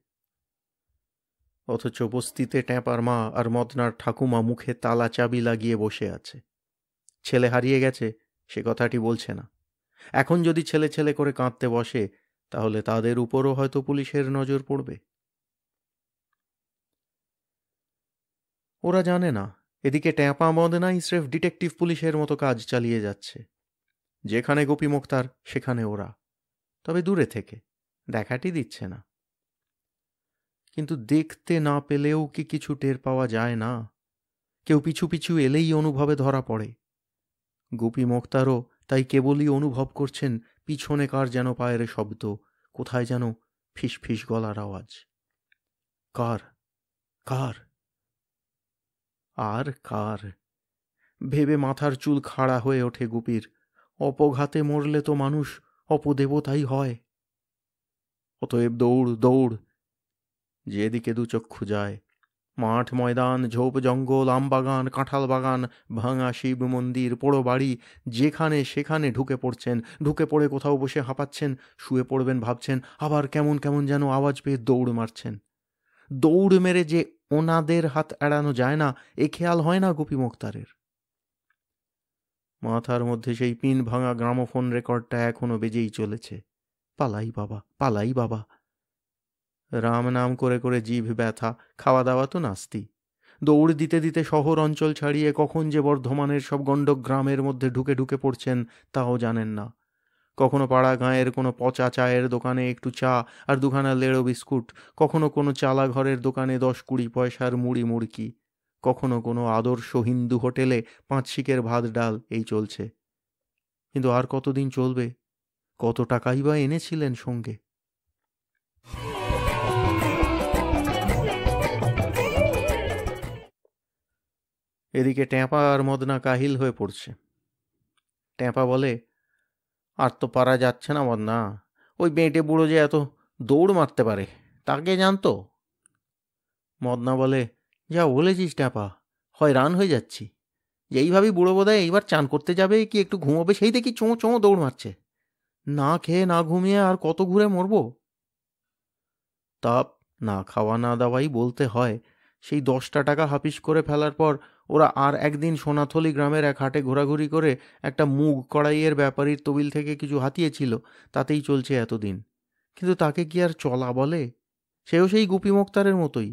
অথচ বস্তিতে ট্যাঁপার মা আর মদনার ঠাকুমা মুখে তালা চাবি লাগিয়ে বসে আছে। ছেলে হারিয়ে গেছে সে কথাটি বলছে না। এখন যদি ছেলে ছেলে করে কাঁদতে বসে, তাহলে তাদের উপরও হয়তো পুলিশের নজর পড়বে। ওরা জানে না এদিকে ট্যাঁপা মদনাই স্রেফ ডিটেকটিভ পুলিশের মতো কাজ চালিয়ে যাচ্ছে। যেখানে গোপী মোক্তার সেখানে ওরা, তবে দূরে থেকে, দেখাটি দিচ্ছে না। কিন্তু দেখতে না পেলেও কি কিছু টের পাওয়া যায় না? কেউ পিছু পিছু এলেই অনুভবে ধরা পড়ে। গোপী মোক্তারও তাই কেবলই অনুভব করছেন পিছনে কার যেন পায়ের শব্দ, কোথায় যেন ফিস ফিস গলার আওয়াজ। কার? কার? আর কার? ভেবে মাথার চুল খাড়া হয়ে ওঠে গুপির। অপঘাতে মরলে তো মানুষ অপদেবতাই হয়। অতএব দৌড় দৌড়, যেদিকে দুচক্ষু যায়। মাঠ ময়দান, ঝোপ জঙ্গল, আমবাগান, কাঁঠাল বাগান, ভাঙা শিব মন্দির, পোড়ো বাড়ি, যেখানে সেখানে ঢুকে পড়ছেন। ঢুকে পড়ে কোথাও বসে হাঁপাচ্ছেন, শুয়ে পড়বেন ভাবছেন, আবার কেমন কেমন যেন আওয়াজ পেয়ে দৌড় মারছেন। দৌড় মেরে যে ওনাদের হাত এড়ানো যায় না, এ খেয়াল হয় না গোপী মোক্তারের। মাথার মধ্যে সেই পিন ভাঙা গ্রামোফোন রেকর্ডটা এখনো বেজেই চলেছে। পালাই বাবা, পালাই বাবা। রাম নাম করে করে জিভ ব্যথা, খাওয়া দাওয়া তো নাস্তি। দৌড় দিতে দিতে শহর অঞ্চল ছাড়িয়ে কখন যে বর্ধমানের সব গণ্ডক গ্রামের মধ্যে ঢুকে ঢুকে পড়ছেন তাও জানেন না। কখনো পাড়া গাঁয়ের কোনো পচা চায়ের দোকানে একটু চা আর দুখানা লেড়ো বিস্কুট, কখনো কোনো চালা ঘরের দোকানে 10-20 পয়সার মুড়ি মুড়কি, কখনো কোনো আদর্শ হিন্দু হোটেলে 5 শিকের ভাত ডাল, এই চলছে। কিন্তু আর কতদিন চলবে? কত টাকাই বা এনেছিলেন সঙ্গে? এদিকে ট্যাপা আর মদনা কাহিল হয়ে পড়ছে। ট্যাপা বলে, আর তো পারা যাচ্ছে না মদনা। ওই বেঁটে বুড়ো যে এত দৌড় মারতে পারে, তাকে জানতো? মদনা বলে, যা বলেছিস ট্যাপা, হয়রান হয়ে যাচ্ছি। যেইভাবেই বুড়ো বোধহয় এইবার চান করতে যাবে কি একটু ঘুমোবে, সেই দেখি চোঁ চোঁ দৌড় মারছে। না খেয়ে না ঘুমিয়ে আর কত ঘুরে মরবো? তাপ, না খাওয়া না দাওয়াই বলতে হয়। সেই 10টা টাকা হাপিস করে ফেলার পর ওরা আর একদিন সোনাথলি গ্রামের এক হাটে ঘোরাঘুরি করে একটা মুগ কড়াইয়ের ব্যাপারীর তবিল থেকে কিছু হাতিয়েছিল, তাতেই চলছে এতদিন। কিন্তু তাকে কি আর চলা বলে? সেও সেই গুপি মোক্তারের মতোই,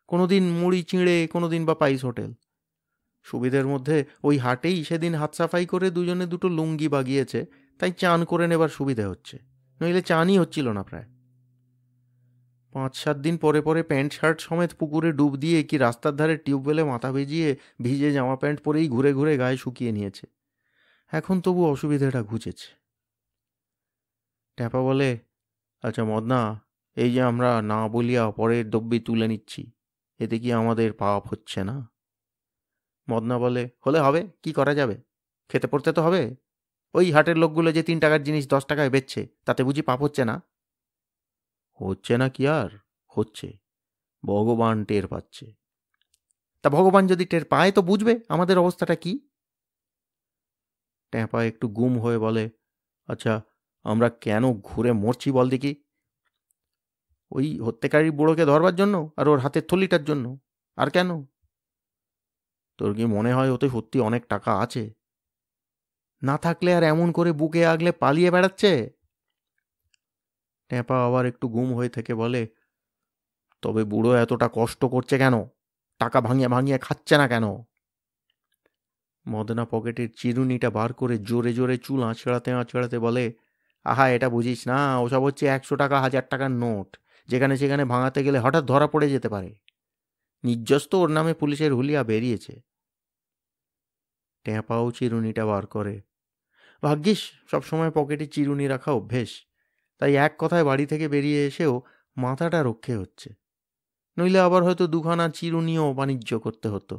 কোনোদিন মুড়ি চিঁড়ে, কোনোদিন বা পাইস হোটেল। সুবিধের মধ্যে ওই হাটেই সেদিন হাত সাফাই করে দুজনে দুটো লুঙ্গি বাগিয়েছে, তাই চান করে নেবার সুবিধে হচ্ছে, নইলে চানই হচ্ছিল না প্রায়। 5-7 দিন পরে পরে প্যান্ট শার্ট সমেত পুকুরে ডুব দিয়ে কি রাস্তার ধারে টিউবওয়েলে মাথা ভিজিয়ে ভিজে জামা প্যান্ট পরেই ঘুরে ঘুরে গায়ে শুকিয়ে নিয়েছে। এখন তবু অসুবিধেটা ঘুচেছে। ট্যাপা বলে, আচ্ছা মদনা, এই যে আমরা না বলিয়া পরের দ্রব্যি তুলে নিচ্ছি, এতে কি আমাদের পাপ হচ্ছে না? মদনা বলে, হলে হবে, কি করা যাবে? খেতে পড়তে তো হবে। ওই হাটের লোকগুলো যে 3 টাকার জিনিস 10 টাকায় বেচছে, তাতে বুঝি পাপ হচ্ছে না? হচ্ছে না কি আর, হচ্ছে। ভগবান টের পাচ্ছে। তা ভগবান যদি টের পায় তো বুঝবে আমাদের অবস্থাটা কি। ট্যাপা একটু গুম হয়ে বলে, আচ্ছা আমরা কেন ঘুরে মরছি বল দেখি? ওই হত্যাকারী বুড়োকে ধরবার জন্য আর ওর হাতের থলিটার জন্য। আর কেন? তোর কি মনে হয় ওতে সত্যি অনেক টাকা আছে? না থাকলে আর এমন করে বুকে আগলে পালিয়ে বেড়াচ্ছে? ট্যাপা আবার একটু গুম হয়ে থেকে বলে, তবে বুড়ো এতটা কষ্ট করছে কেন? টাকা ভাঙিয়ে ভাঙিয়ে খাচ্ছে না কেন? মদনা পকেটের চিরুনিটা বার করে জোরে জোরে চুল আঁচড়াতে আঁচড়াতে বলে, আহা, এটা বুঝিস না, ওসব হচ্ছে 100 টাকা 1000 টাকার নোট, যেখানে সেখানে ভাঙাতে গেলে হঠাৎ ধরা পড়ে যেতে পারে। নির্যস্ত ওর নামে পুলিশের হুলিয়া বেরিয়েছে। ট্যাপাও চিরুনিটা বার করে। ভাগ্যিস সবসময় পকেটে চিরুনি রাখা অভ্যেস, তাই এক কথায় বাড়ি থেকে বেরিয়ে এসেও মাথাটা রক্ষে হচ্ছে, নইলে আবার হয়তো দুখানা চিরুনিও বাণিজ্য করতে হতো।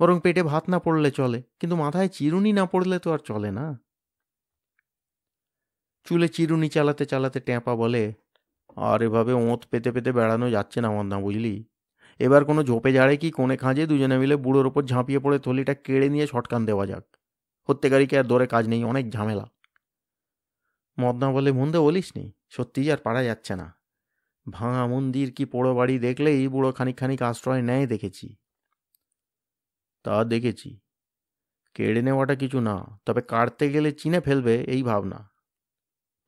বরং পেটে ভাত না পড়লে চলে, কিন্তু মাথায় চিরুনি না পড়লে তো আর চলে না। চুলে চিরুনি চালাতে চালাতে ট্যাপা বলে, আর এভাবে ওঁত পেতে পেতে বেড়ানো যাচ্ছে না মন্দা, বুঝলি? এবার কোনো ঝোপে ঝাড়ে কি কোণে খাঁজে দুজনে মিলে বুড়োর ওপর ঝাঁপিয়ে পড়ে থলিটা কেড়ে নিয়ে শটকান দেওয়া যাক। হত্যাকারীকে আর ধরে কাজ নেই, অনেক ঝামেলা। মদনা বলে, মন্দে বলিস নি, সত্যিই আর পারা যাচ্ছে না। ভাঙা মন্দির কি পোড়ো বাড়ি দেখলেই বুড়ো খানিক খানিক আশ্রয় নেয় দেখেছি। তা দেখেছি, কেড়ে নেওয়াটা কিছু না, তবে কাটতে গেলে চিনে ফেলবে এই ভাবনা।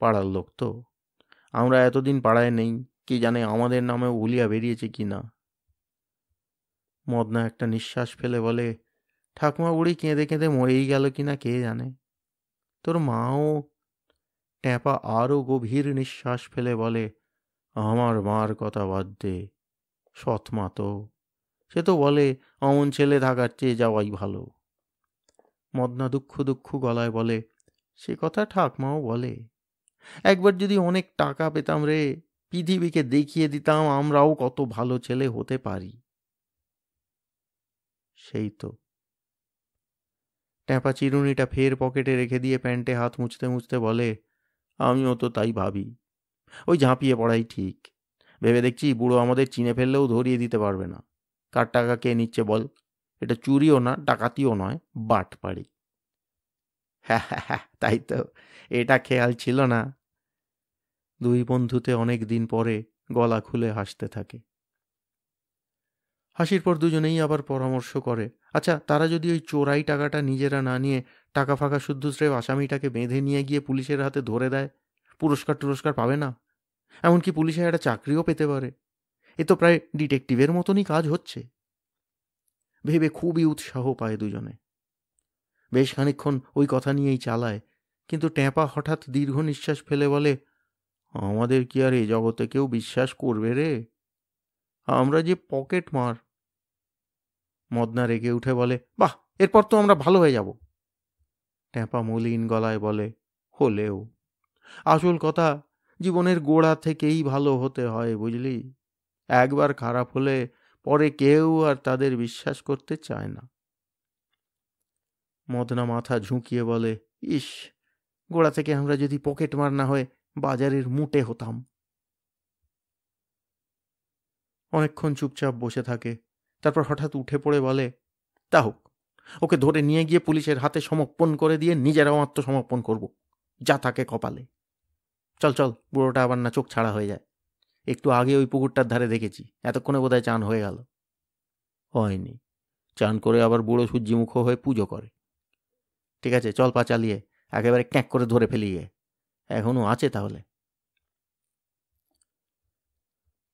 পাড়ার লোক তো, আমরা এতদিন পাড়ায় নেই, কি জানে আমাদের নামেও হুলিয়া বেরিয়েছে কি না। মদনা একটা নিঃশ্বাস ফেলে বলে, ঠাকুমা বুড়ি কেঁদে কেঁদে মরেই গেল কিনা কে জানে। তোর মাও। ট্যাপা আরও গভীর নিঃশ্বাস ফেলে বলে, আমার মার কথা বাদ দে, সৎ মা তো, সে তো বলে অমন ছেলে থাকার চেয়ে যাওয়াই ভালো। মদনা দুঃখ দুঃখ গলায় বলে, সে কথা ঠাকমাও বলে। একবার যদি অনেক টাকা পেতাম রে, পৃথিবীকে দেখিয়ে দিতাম আমরাও কত ভালো ছেলে হতে পারি। সেই তো। ট্যাপা চিরুনিটা ফের পকেটে রেখে দিয়ে প্যান্টে হাত মুছতে মুছতে বলে, আমিও তো তাই ভাবি। ওই ঝাঁপিয়ে পড়াই ঠিক। ভেবে দেখছি বুড়ো আমাদের চিনে ফেললেও ধরিয়ে দিতে পারবে না। কার টাকা কে নিচ্ছে বল? এটা চুরিও না, ডাকাতিও নয়, বাটপাড়ি। হ্যাঁ হ্যাঁ হ্যাঁ, তাই তো, এটা খেয়াল ছিল না। দুই বন্ধুতে অনেক দিন পরে গলা খুলে হাসতে থাকে। হাসির পর দুজনেই আবার পরামর্শ করে, আচ্ছা তারা যদি ওই চোরাই টাকাটা নিজেরা না নিয়ে টাকা ফাঁকা শুদ্ধ স্রেফ আসামিটাকে বেঁধে নিয়ে গিয়ে পুলিশের হাতে ধরে দেয়, পুরস্কার টুরস্কার পাবে না? এমনকি পুলিশে একটা চাকরিও পেতে পারে। এ তো প্রায় ডিটেকটিভের মতনই কাজ হচ্ছে। ভেবে খুবই উৎসাহ পায় দুজনে। বেশ খানিকক্ষণ ওই কথা নিয়েই চালায়, কিন্তু ট্যাপা হঠাৎ দীর্ঘ নিঃশ্বাস ফেলে বলে, আমাদের কি আর এই জগতে কেউ বিশ্বাস করবে রে? আমরা যে পকেট মার। মদনা রেগে উঠে বলে, বাহ, এরপর তো আমরা ভালো হয়ে যাব। ট্যাপা মলিন গলায় বলে, হলেও আসল কথা, জীবনের গোড়া থেকেই ভালো হতে হয়, বুঝলি? একবার খারাপ হলে পরে কেউ আর তাদের বিশ্বাস করতে চায় না। মদনা মাথা ঝুঁকিয়ে বলে, ইস, গোড়া থেকে আমরা যদি পকেট মার না হয়ে বাজারের মুটে হতাম। অনেকক্ষণ চুপচাপ বসে থাকে, তারপর হঠাৎ উঠে পড়ে বলে, তা হোক, ওকে ধরে নিয়ে গিয়ে পুলিশের হাতে সমর্পণ করে দিয়ে নিজেরাও আত্মসমর্পণ করব, যা থাকে কপালে। চল চল, বুড়োটা আবার না চোখ ছাড়া হয়ে যায়। একটু আগে ওই পুকুরটার ধারে দেখেছি, এতক্ষণে বোধহয় চান হয়ে গেল। হয়নি, চান করে আবার বুড়ো সূর্যিমুখ হয়ে পুজো করে। ঠিক আছে, চল পা চালিয়ে একেবারে ক্যাঁক করে ধরে ফেলিয়ে। এখনো আছে তাহলে?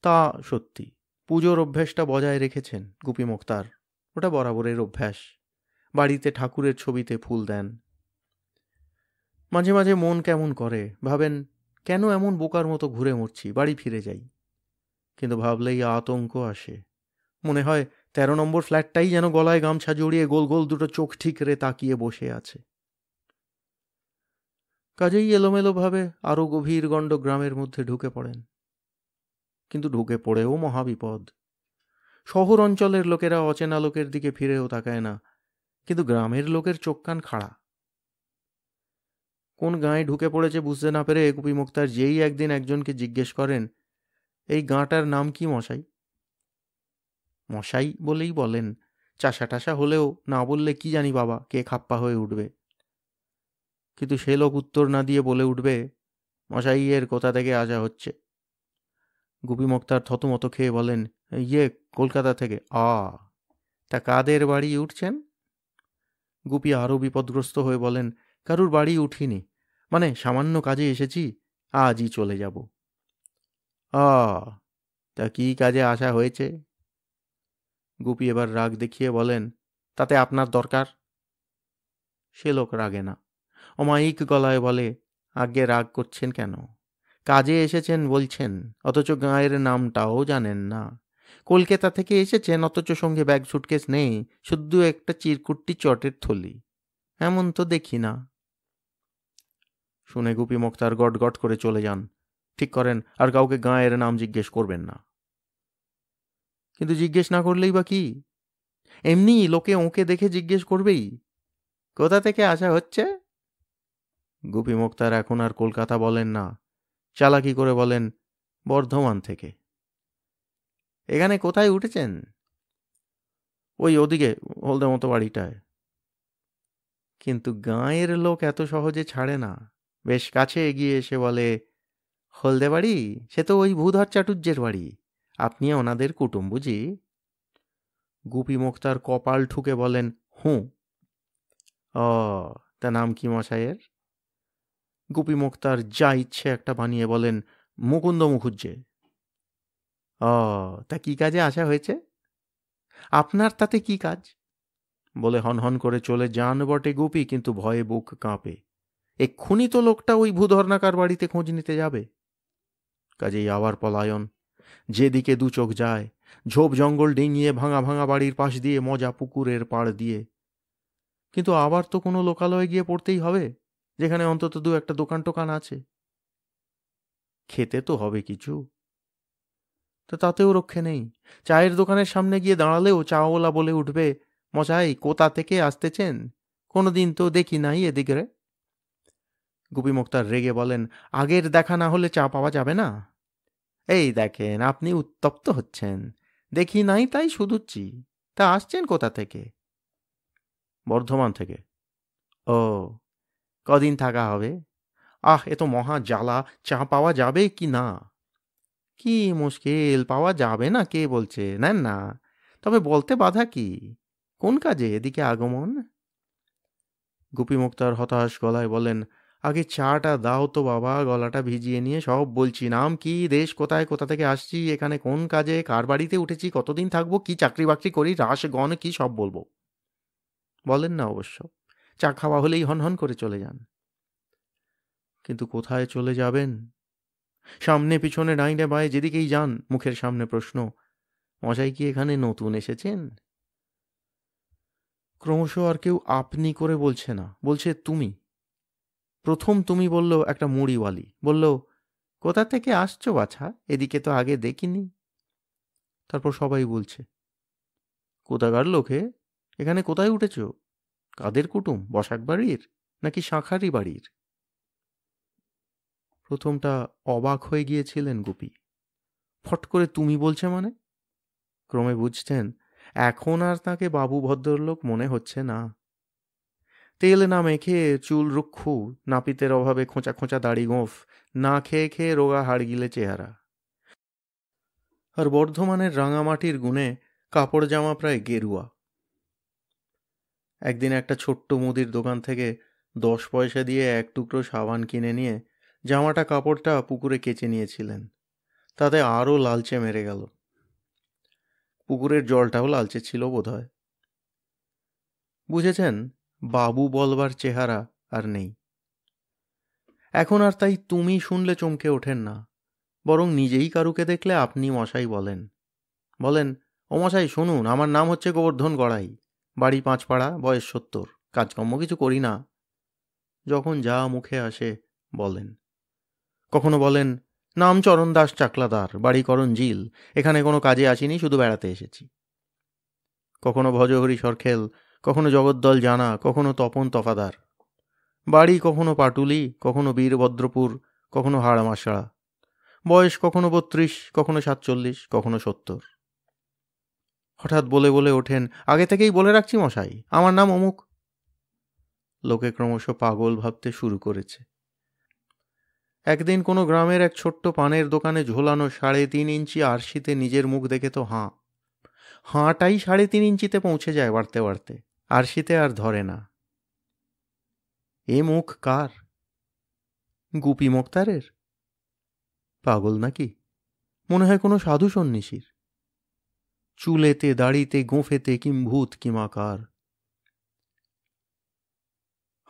তা সত্যি, পুজোর অভ্যেসটা বজায় রেখেছেন গুপি মোক্তার। ওটা বরাবরের অভ্যাস। বাড়িতে ঠাকুরের ছবিতে ফুল দেন। মাঝে মাঝে মন কেমন করে, ভাবেন কেন এমন বোকার মতো ঘুরে মরছি, বাড়ি ফিরে যাই। কিন্তু ভাবলেই আতঙ্ক আসে। মনে হয় 13 নম্বর ফ্ল্যাটটাই যেন গলায় গামছা জড়িয়ে গোল গোল দুটো চোখ ঠিকরে তাকিয়ে বসে আছে। কাজেই এলোমেলোভাবে আরও গভীর গণ্ড গ্রামের মধ্যে ঢুকে পড়েন। কিন্তু ঢুকে পড়েও মহাবিপদ। শহর অঞ্চলের লোকেরা অচেনা লোকের দিকে ফিরেও তাকায় না, কিন্তু গ্রামের লোকের চোখ কান খাড়া। কোন গাঁয়ে ঢুকে পড়েছে বুঝতে না পেরে গুপি মুক্তার যেই একদিন একজনকে জিজ্ঞেস করেন, এই গাঁটার নাম কি মশাই? মশাই বলেই বলেন, চাষা টাসা হলেও না বললে কি জানি বাবা কে খাপ্পা হয়ে উঠবে। কিন্তু সে লোক উত্তর না দিয়ে বলে উঠবে, মশাই এর কোথা থেকে আসা হচ্ছে। গুপি মোক্তার থতমত খেয়ে বলেন, ইয়ে, কলকাতা থেকে। তা কাদের বাড়ি উঠছেন? গুপি আরও বিপদগ্রস্ত হয়ে বলেন, কারুর বাড়ি উঠিনি, মানে সামান্য কাজে এসেছি, আজই চলে যাব। তা কি কাজে আসা হয়েছে? গুপি এবার রাগ দেখিয়ে বলেন, তাতে আপনার দরকার? সে লোক রাগে না, অমায়িক গলায় বলে, আগে রাগ করছেন কেন? কাজে এসেছেন বলছেন, অথচ গাঁয়ের নামটাও জানেন না। কলকাতা থেকে এসেছেন, অথচ সঙ্গে ব্যাগ সুটকেস নেই, শুধু একটা চিরকুট্টি চটের থলি। এমন তো দেখি না। শুনে গুপি মোক্তার গট গট করে চলে যান। ঠিক করেন আর কাউকে গাঁয়ের নাম জিজ্ঞেস করবেন না। কিন্তু জিজ্ঞেস না করলেই বা কি? এমনি লোকে ওকে দেখে জিজ্ঞেস করবেই, কোথা থেকে আসা হচ্ছে? গুপি মোক্তার এখন আর কলকাতা বলেন না, চালাকি করে বলেন, বর্ধমান থেকে। এখানে কোথায় উঠেছেন? ওই ওদিকে হলদে মতো বাড়িটায়। কিন্তু গাঁয়ের লোক এত সহজে ছাড়ে না। বেশ কাছে এগিয়ে এসে বলে, হলদে বাড়ি? সে তো ওই ভূধর চাটুর্যের বাড়ি। আপনি ওনাদের কুটুম বুঝি? গুপি মোক্তার কপাল ঠুকে বলেন, হুঁ। ও, তা নাম কি মশাইয়ের? গুপি মোক্তার যা ইচ্ছে একটা বানিয়ে বলেন, মুকুন্দ মুখুজ্জে। ও, তা কি কাজে আসা হয়েছে? আপনার তাতে কি কাজ? বলে হনহন করে চলে যান বটে গুপি, কিন্তু ভয়ে বুক কাঁপে। এক্ষুনি তো লোকটা ওই ভূধর্নাকার বাড়িতে খোঁজ নিতে যাবে। কাজেই আবার পলায়ন। যেদিকে দু চোখ যায়, ঝোপ জঙ্গল ডিঙিয়ে ভাঙা ভাঙা বাড়ির পাশ দিয়ে, মজা পুকুরের পাড় দিয়ে। কিন্তু আবার তো কোনো লোকালয়ে গিয়ে পড়তেই হবে, যেখানে অন্তত দু একটা দোকান টোকান আছে। খেতে তো হবে কিছু। তো তাতেও রক্ষে নেই। চায়ের দোকানের সামনে গিয়ে দাঁড়ালেও চাওয়ালা বলে উঠবে, মশাই কোথা থেকে আসতেছেন? কোনোদিন তো দেখি নাই এদিকে। গুপি মোক্তার রেগে বলেন, আগের দেখা না হলে চা পাওয়া যাবে না? এই দেখেন, আপনি উত্তপ্ত হচ্ছেন। দেখি নাই তাই শুধুচ্ছি। তা আসছেন কোথা থেকে? বর্ধমান থেকে। ও, কদিন থাকা হবে? এ তো মহা জ্বালা, চা পাওয়া যাবে কি না? কি মুশকিল, পাওয়া যাবে না কে বলছে, নেন না। তবে বলতে বাধা কি? কোন কাজে এদিকে আগমন? গুপি মুক্তার হতাশ গলায় বলেন, আগে চাটা দাও তো বাবা, গলাটা ভিজিয়ে নিয়ে সব বলছি। নাম কি, দেশ কোথায়, কোথা থেকে আসছি, এখানে কোন কাজে, কার বাড়িতে উঠেছি, কতদিন থাকবো, কি চাকরি বাকরি করি, রাশগণ কি সব বলবো। বলেন না অবশ্য, চা খাওয়া হলেই হনহন করে চলে যান। কিন্তু কোথায় চলে যাবেন? সামনে পিছনে ডাইনে বাঁয়ে যেদিকেই যান মুখের সামনে প্রশ্ন, মশাই কি এখানে নতুন এসেছেন? ক্রমশ আর কেউ আপনি করে বলছে না, বলছে তুমি। প্রথম তুমি বলল একটা মুড়িওয়ালি, বলল, কোথা থেকে আসছো বাছা, এদিকে তো আগে দেখিনি। তারপর সবাই বলছে, কোথাকার লোকে, এখানে কোথায় উঠেছ, কাদের কুটুম, বসাক বাড়ির নাকি শাঁখারি বাড়ির? প্রথমটা অবাক হয়ে গিয়েছিলেন গুপি। ফট করে তুমি বলছে মানে? ক্রমে বুঝতেন এখন আর তাকে বাবু ভদ্রলোক মনে হচ্ছে না। তেল না মেখে, চুল রুক্ষু, নাপিতের অভাবে খোঁচা খোঁচা দাড়ি গোঁফ, না খেয়ে খেয়ে রোগা হাড়গিলে চেহারা, আর বর্ধমানের রাঙামাটির গুণে কাপড় জামা প্রায় গেরুয়া। একদিন একটা ছোট্ট মুদির দোকান থেকে 10 পয়সা দিয়ে এক টুকরো সাবান কিনে নিয়ে জামাটা কাপড়টা পুকুরে কেচে নিয়েছিলেন। তাতে আরও লালচে মেরে গেল। পুকুরের জলটাও লালচে ছিল বোধহয়। বুঝেছেন, বাবু বলবার চেহারা আর নেই এখন। আর তাই তুমি শুনলে চমকে ওঠেন না, বরং নিজেই কারুকে দেখলে আপনি মশাই বলেন। বলেন, ও মশাই শুনুন, আমার নাম হচ্ছে গোবর্ধন গড়াই, বাড়ি 5 পাড়া, বয়স 70, কাজকর্ম কিছু করি না। যখন যা মুখে আসে বলেন। কখনো বলেন, নাম চরণ দাস চাকলাদার, বাড়ি করঞ্জিল, এখানে কোনো কাজে আসিনি, শুধু বেড়াতে এসেছি। কখনো ভজহরি সরখেল, কখনো জগদ্দল জানা, কখনো তপন তফাদার, বাড়ি কখনো পাটুলি, কখনো বীরভদ্রপুর, কখনো হাড়মাশাড়া, বয়স কখনো 32, কখনো 47, কখনো 70। হঠাৎ বলে বলে ওঠেন, আগে থেকেই বলে রাখছি মশাই, আমার নাম অমুক। লোকে ক্রমশ পাগল ভাবতে শুরু করেছে। একদিন কোনো গ্রামের এক ছোট্ট পানের দোকানে ঝোলানো 3.5 ইঞ্চি আরশিতে নিজের মুখ দেখে তো হাঁটাই 3.5 ইঞ্চিতে পৌঁছে যায় বাড়তে বাড়তে, আরশিতে আর ধরে না। এ মুখ কার? গুপি মোক্তারের? পাগল নাকি? মনে হয় কোনো সাধু সন্ন্যাসীর। চুলেতে দাড়িতে গোঁফেতে কিম্ভূত কিমাকার।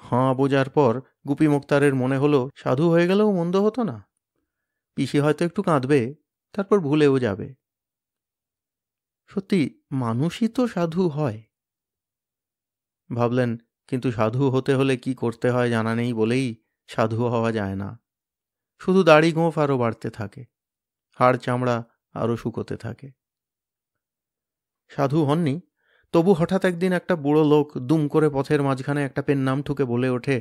হাঁ বোঝার পর গুপি মোক্তারের মনে হলো সাধু হয়ে গেলেও মন্দ হতো না। পিসি হয়তো একটু কাঁদবে, তারপর ভুলেও যাবে। সত্যি মানুষই তো সাধু হয়। ভাবলেন, কিন্তু সাধু হতে হলে কি করতে হয় জানা নেই বলেই সাধু হওয়া যায় না। শুধু দাড়ি গোঁফ আরও বাড়তে থাকে, হাড় চামড়া আরও শুকোতে থাকে। সাধু হননি, তবু হঠাৎ একদিন একটা বুড়ো লোক দুম করে পথের মাঝখানে একটা পেন নাম ঠুকে বলে ওঠে,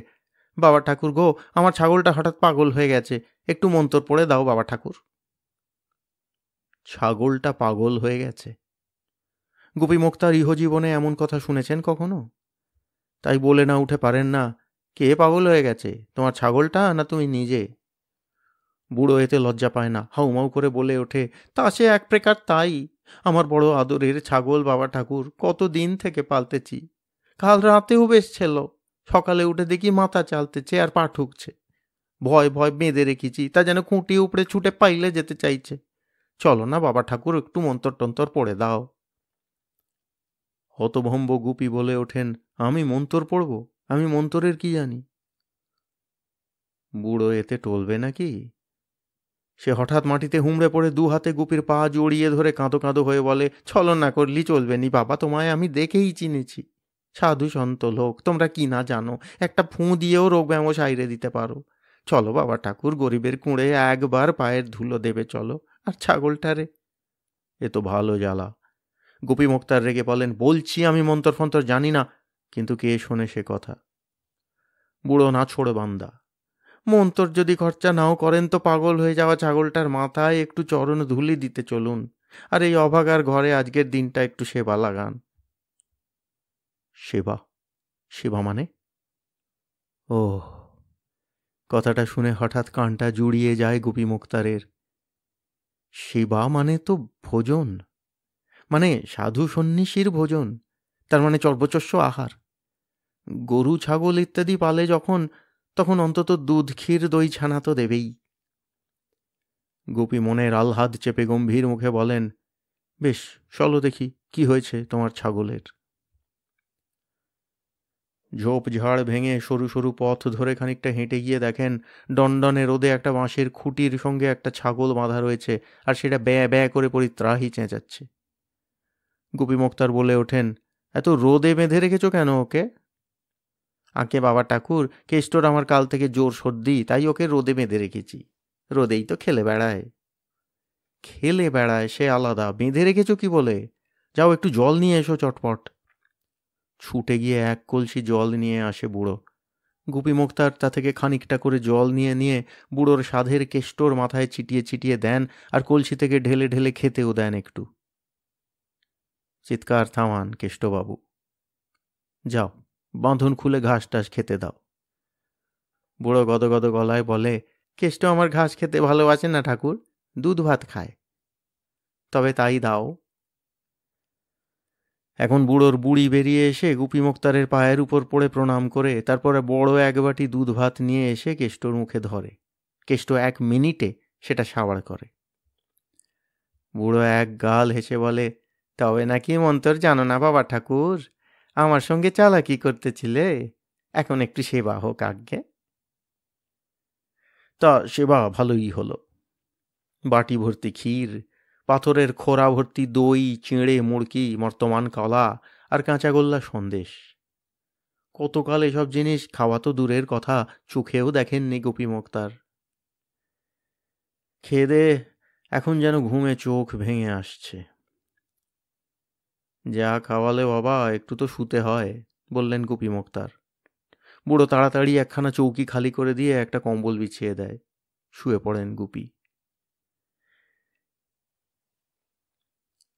বাবা ঠাকুর গো, আমার ছাগলটা হঠাৎ পাগল হয়ে গেছে, একটু মন্তর পড়ে দাও বাবা ঠাকুর। ছাগলটা পাগল হয়ে গেছে? গুপি মোক্তার ইহজীবনে এমন কথা শুনেছেন কখনো? তাই বলে না উঠে পারেন না, কে পাগল হয়ে গেছে, তোমার ছাগলটা না তুমি নিজে? বুড়ো এতে লজ্জা পায় না, হাউমাউ করে বলে ওঠে, তা সে এক প্রকার তাই, আমার বড় আদরের ছাগল বাবা ঠাকুর, কত দিন থেকে পালতেছি। কাল রাতেও বেশ ছিল, সকালে উঠে দেখি মাথা চালতেছে আর পা ঠুকছে। ভয় ভয় বেঁধে রেখেছি, তা যেন খুঁটি উপড়ে ছুটে পাইলে যেতে চাইছে। চলো না বাবা ঠাকুর, একটু মন্তর টন্তর পড়ে দাও। হতভম্ব গুপি বলে ওঠেন, আমি মন্তর পড়ব? আমি মন্তরের কি জানি? বুড়ো এতে টলবে নাকি? সে হঠাৎ মাটিতে হুমড়ে পড়ে 2 হাতে গুপির পা জড়িয়ে ধরে কাঁদো কাঁদো হয়ে বলে, ছলনা করলি চলবে নি বাবা, তোমায় আমি দেখেই চিনেছি। সাধু সন্ত লোক, তোমরা কি না জানো, একটা ফুঁ দিয়েও রোগ ব্যামো সাইরে দিতে পারো। চলো বাবা ঠাকুর, গরিবের কুঁড়ে একবার পায়ের ধুলো দেবে চলো। আর ছাগলটারে? এ তো ভালো জ্বালা। গুপি মোক্তার রেগে বলেন, বলছি আমি মন্তর ফন্তর জানি না, কিন্তু কে শোনে সে কথা? বুড়ো না ছোড়ে বান্দা, মন্তর যদি খরচা নাও করেন তো পাগল হয়ে যাওয়া ছাগলটার মাথায় একটু চরণ ধুলি দিতে চলুন, আর এই অভাগার ঘরে আজকের দিনটা একটু সেবা লাগান। সেবা? সেবা মানে? ওহ! কথাটা শুনে হঠাৎ কানটা জুড়িয়ে যায় গুপি মোক্তারের। সেবা মানে তো ভোজন, মানে সাধু সন্ন্যাসীর ভোজন, তার মানে চর্বচস্য আহার। গরু ছাগল ইত্যাদি পালে যখন, তখন অন্তত দুধ ক্ষীর দই ছানা তো দেবেই। গুপি মনের আহ্লাদ চেপে গম্ভীর মুখে বলেন, বেশ, চলো দেখি কি হয়েছে তোমার ছাগলের। ঝোপঝাড় ভেঙে সরু সরু পথ ধরে খানিকটা হেঁটে গিয়ে দেখেন ডনডনে রোদে একটা বাঁশের খুঁটির সঙ্গে একটা ছাগল বাঁধা রয়েছে, আর সেটা ব্যয় ব্যয় করে পরিত্রাহি চেঁচাচ্ছে। গুপি মোক্তার বলে ওঠেন, এত রোদে বেঁধে রেখেছো কেন ওকে? আঁকে বাবা ঠাকুর, কেষ্টর আমার কাল থেকে জোর সর্দি, তাই ওকে রোদে বেঁধে রেখেছি। রোদেই তো খেলে বেড়ায়। খেলে বেড়ায় সে আলাদা, বেঁধে রেখেছো কি বলে? যাও একটু জল নিয়ে এসো চটপট। ছুটে গিয়ে এক কলসি জল নিয়ে আসে বুড়ো। গুপি মোক্তার তা থেকে খানিকটা করে জল নিয়ে নিয়ে বুড়োর সাধের কেষ্টর মাথায় ছিটিয়ে ছিটিয়ে দেন, আর কলসি থেকে ঢেলে ঢেলে খেতেও দেন একটু। চিৎকার থামান কেষ্টবাবু, যাও বাঁধন খুলে ঘাস টাস খেতে দাও। বুড়ো গদগদ গলায় বলে, কেষ্ট আমার ঘাস খেতে ভালোবাসে না ঠাকুর, দুধ ভাত খায়। তবে তাই দাও। এখন বুড়োর বুড়ি বেরিয়ে এসে গুপি মোক্তারের পায়ের উপর পড়ে প্রণাম করে তারপরে বড় এক বাটি দুধ ভাত নিয়ে এসে কেষ্টর মুখে ধরে। কেষ্ট 1 মিনিটে সেটা সাবাড় করে। বুড়ো এক গাল হেসে বলে, তবে নাকি মন্তর জানো না বাবা ঠাকুর? আমার সঙ্গে চালাকি করতেছিলে, এখন একটু সেবা হোক আজ্ঞে। তা সেবা ভালোই হলো। বাটি ভর্তি ক্ষীর, পাথরের খোরা ভর্তি দই, চিঁড়ে মুড়কি, মর্তমান কলা আর কাঁচাগোল্লা সন্দেশ। কতকাল এসব জিনিস খাওয়া তো দূরের কথা, চোখেও দেখেননি গোপী মোক্তার। খেয়ে দে এখন যেন ঘুমে চোখ ভেঙে আসছে। যা খাওয়ালে বাবা, একটু তো শুতে হয়, বললেন গোপী মোক্তার। বুড়ো তাড়াতাড়ি একখানা চৌকি খালি করে দিয়ে একটা কম্বল বিছিয়ে দেয়। শুয়ে পড়েন গুপি।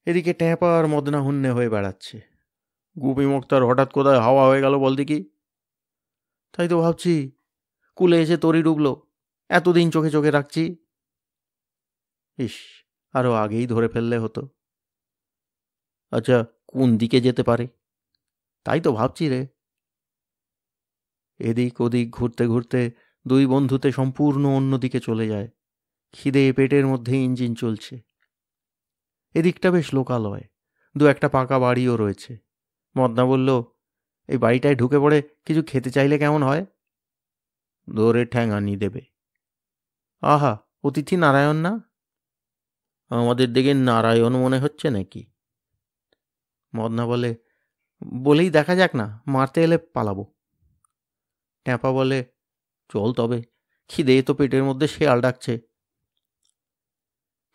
এদিকে ট্যাপা আর মদনা হুন্নে হয়ে বেড়াচ্ছে। গুপি মোক্তার হঠাৎ কোথায় হাওয়া হয়ে গেল বল দেখি। তাই তো ভাবছি, কুলে এসে তরি ডুবলো, এতদিন চোখে চোখে রাখছি। ইস, আরো আগেই ধরে ফেললে হতো। আচ্ছা, কোন দিকে যেতে পারে? তাই তো ভাবছি রে। এদিক ওদিক ঘুরতে ঘুরতে দুই বন্ধুতে সম্পূর্ণ অন্যদিকে চলে যায়। খিদে পেটের মধ্যে ইঞ্জিন চলছে। এদিকটা বেশ লোকালয়, 2-1টা পাকা বাড়িও রয়েছে। মদনা বলল, এই বাড়িটায় ঢুকে পড়ে কিছু খেতে চাইলে কেমন হয়? ধরে ঠ্যাঙানি দেবে। আহা, অতিথি নারায়ণ না? আমাদের দিকে নারায়ণ মনে হচ্ছে নাকি? মদনা বলে, বলেই দেখা যাক না, মারতে এলে পালাবো। ট্যাপা বলে, চল তবে, খিদে তো পেটের মধ্যে শেয়াল ডাকছে।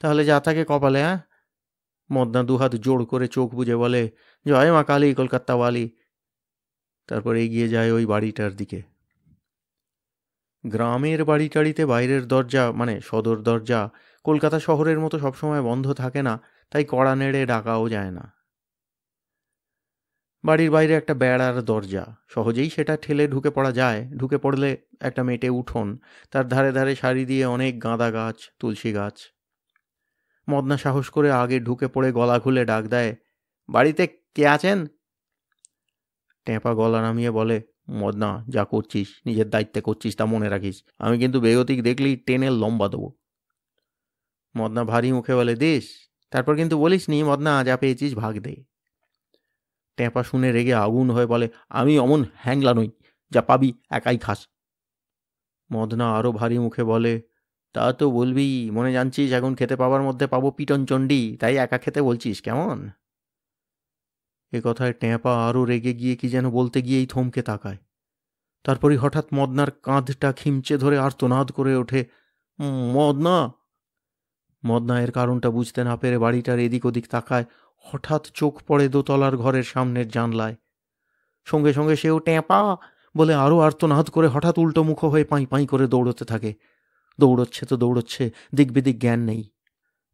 তাহলে যা থাকে কপালে। হ্যাঁ? মদনা দুহাত জোড় করে চোখ বুজে বলে, জয় মা কালী কলকাতা ওয়ালি। তারপর এগিয়ে যায় ওই বাড়িটার দিকে। গ্রামের বাড়িটাড়িতে বাইরের দরজা, মানে সদর দরজা, কলকাতা শহরের মতো সবসময় বন্ধ থাকে না, তাই কড়া নেড়ে ডাকাও যায় না। বাড়ির বাইরে একটা বেড়ার দরজা, সহজেই সেটা ঠেলে ঢুকে পড়া যায়। ঢুকে পড়লে একটা মেটে উঠোন, তার ধারে ধারে সারি দিয়ে অনেক গাঁদা গাছ, তুলসী গাছ। মদনা সাহস করে আগে ঢুকে পড়ে গলা খুলে ডাক দেয়, বাড়িতে কে আছেন? টেপা গলা নামিয়ে বলে, মদনা, যা করছিস নিজের দায়িত্বে করছিস তা মনে রাখিস, আমি কিন্তু বেগতিক দেখলেই টেনে লম্বা দেবো। মদনা ভারী মুখে বলে, দিস, তারপর কিন্তু বলিস নি মদনা, যা পেয়েছিস ভাগ দে। টেপা শুনে রেগে আগুন হয়ে বলে, আমি অমন হ্যাংলা নই, যা পাবি একাই খাস। মদনা আরও ভারী মুখে বলে, তা তো বলবি, মনে জানছিস এখন খেতে পাবার মধ্যে পাবো পিটন চণ্ডী, তাই একা খেতে বলছিস কেমন? এ কথায় টেপা আরও রেগে গিয়ে কি যেন বলতে গিয়েই থমকে তাকায়। তারপরই হঠাৎ মদনার কাঁধটা খিমচে ধরে আর্তনাদ করে ওঠে, মদনা! মদনা এর কারণটা বুঝতে না পেরে বাড়িটার এদিক ওদিক তাকায়। হঠাৎ চোখ পড়ে দোতলার ঘরের সামনের জানলায়। সঙ্গে সঙ্গে সেও ট্যাপা বলে আরও আর্তনাদ করে হঠাৎ উল্টো মুখ হয়ে পাঁই পাঁই করে দৌড়তে থাকে। দৌড়চ্ছে তো দৌড়চ্ছে, দিক বিদিক জ্ঞান নেই।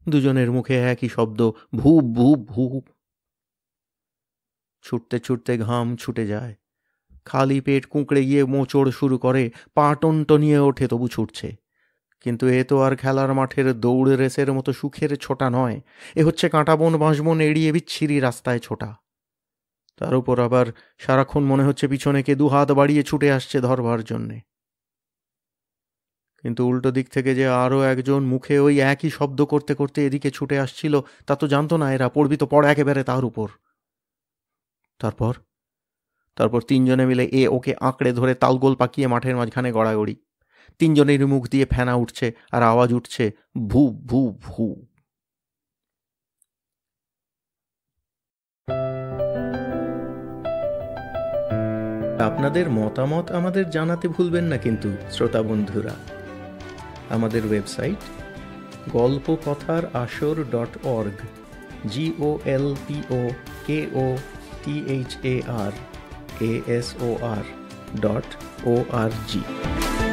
দুজনের মুখে একই শব্দ, ভূপ ভূপ ভূপ। ছুটতে ছুটতে ঘাম ছুটে যায়। খালি পেট কুঁকড়ে গিয়ে মোচড় শুরু করে, পা টনটনিয়ে ওঠে, তবু ছুটছে। কিন্তু এ তো আর খেলার মাঠের দৌড় রেসের মতো সুখের ছোটা নয়, এ হচ্ছে কাঁটাবন বাঁশবন এড়িয়ে বিচ্ছিরি রাস্তায় ছোটা। তার উপর আবার সারাক্ষণ মনে হচ্ছে পিছনে কে 2 হাত বাড়িয়ে ছুটে আসছে ধরবার জন্যে। কিন্তু উল্টো দিক থেকে যে আরও একজন মুখে ওই একই শব্দ করতে করতে এদিকে ছুটে আসছিল তা তো জানতো না এরা। পড়বি তো পড় একেবারে তার উপর। তারপর তিনজনে মিলে ওকে আঁকড়ে ধরে তালগোল পাকিয়ে মাঠের মাঝখানে গড়াগড়ি। তিনজনেরই মুখ দিয়ে ফেনা উঠছে আর আওয়াজ উঠছে ভু ভু ভু। আপনাদের মতামত আমাদের জানাতে ভুলবেন না কিন্তু শ্রোতা বন্ধুরা। আমাদের ওয়েবসাইট golpokothar.asor.org GOLPOKOTHARASOR.org।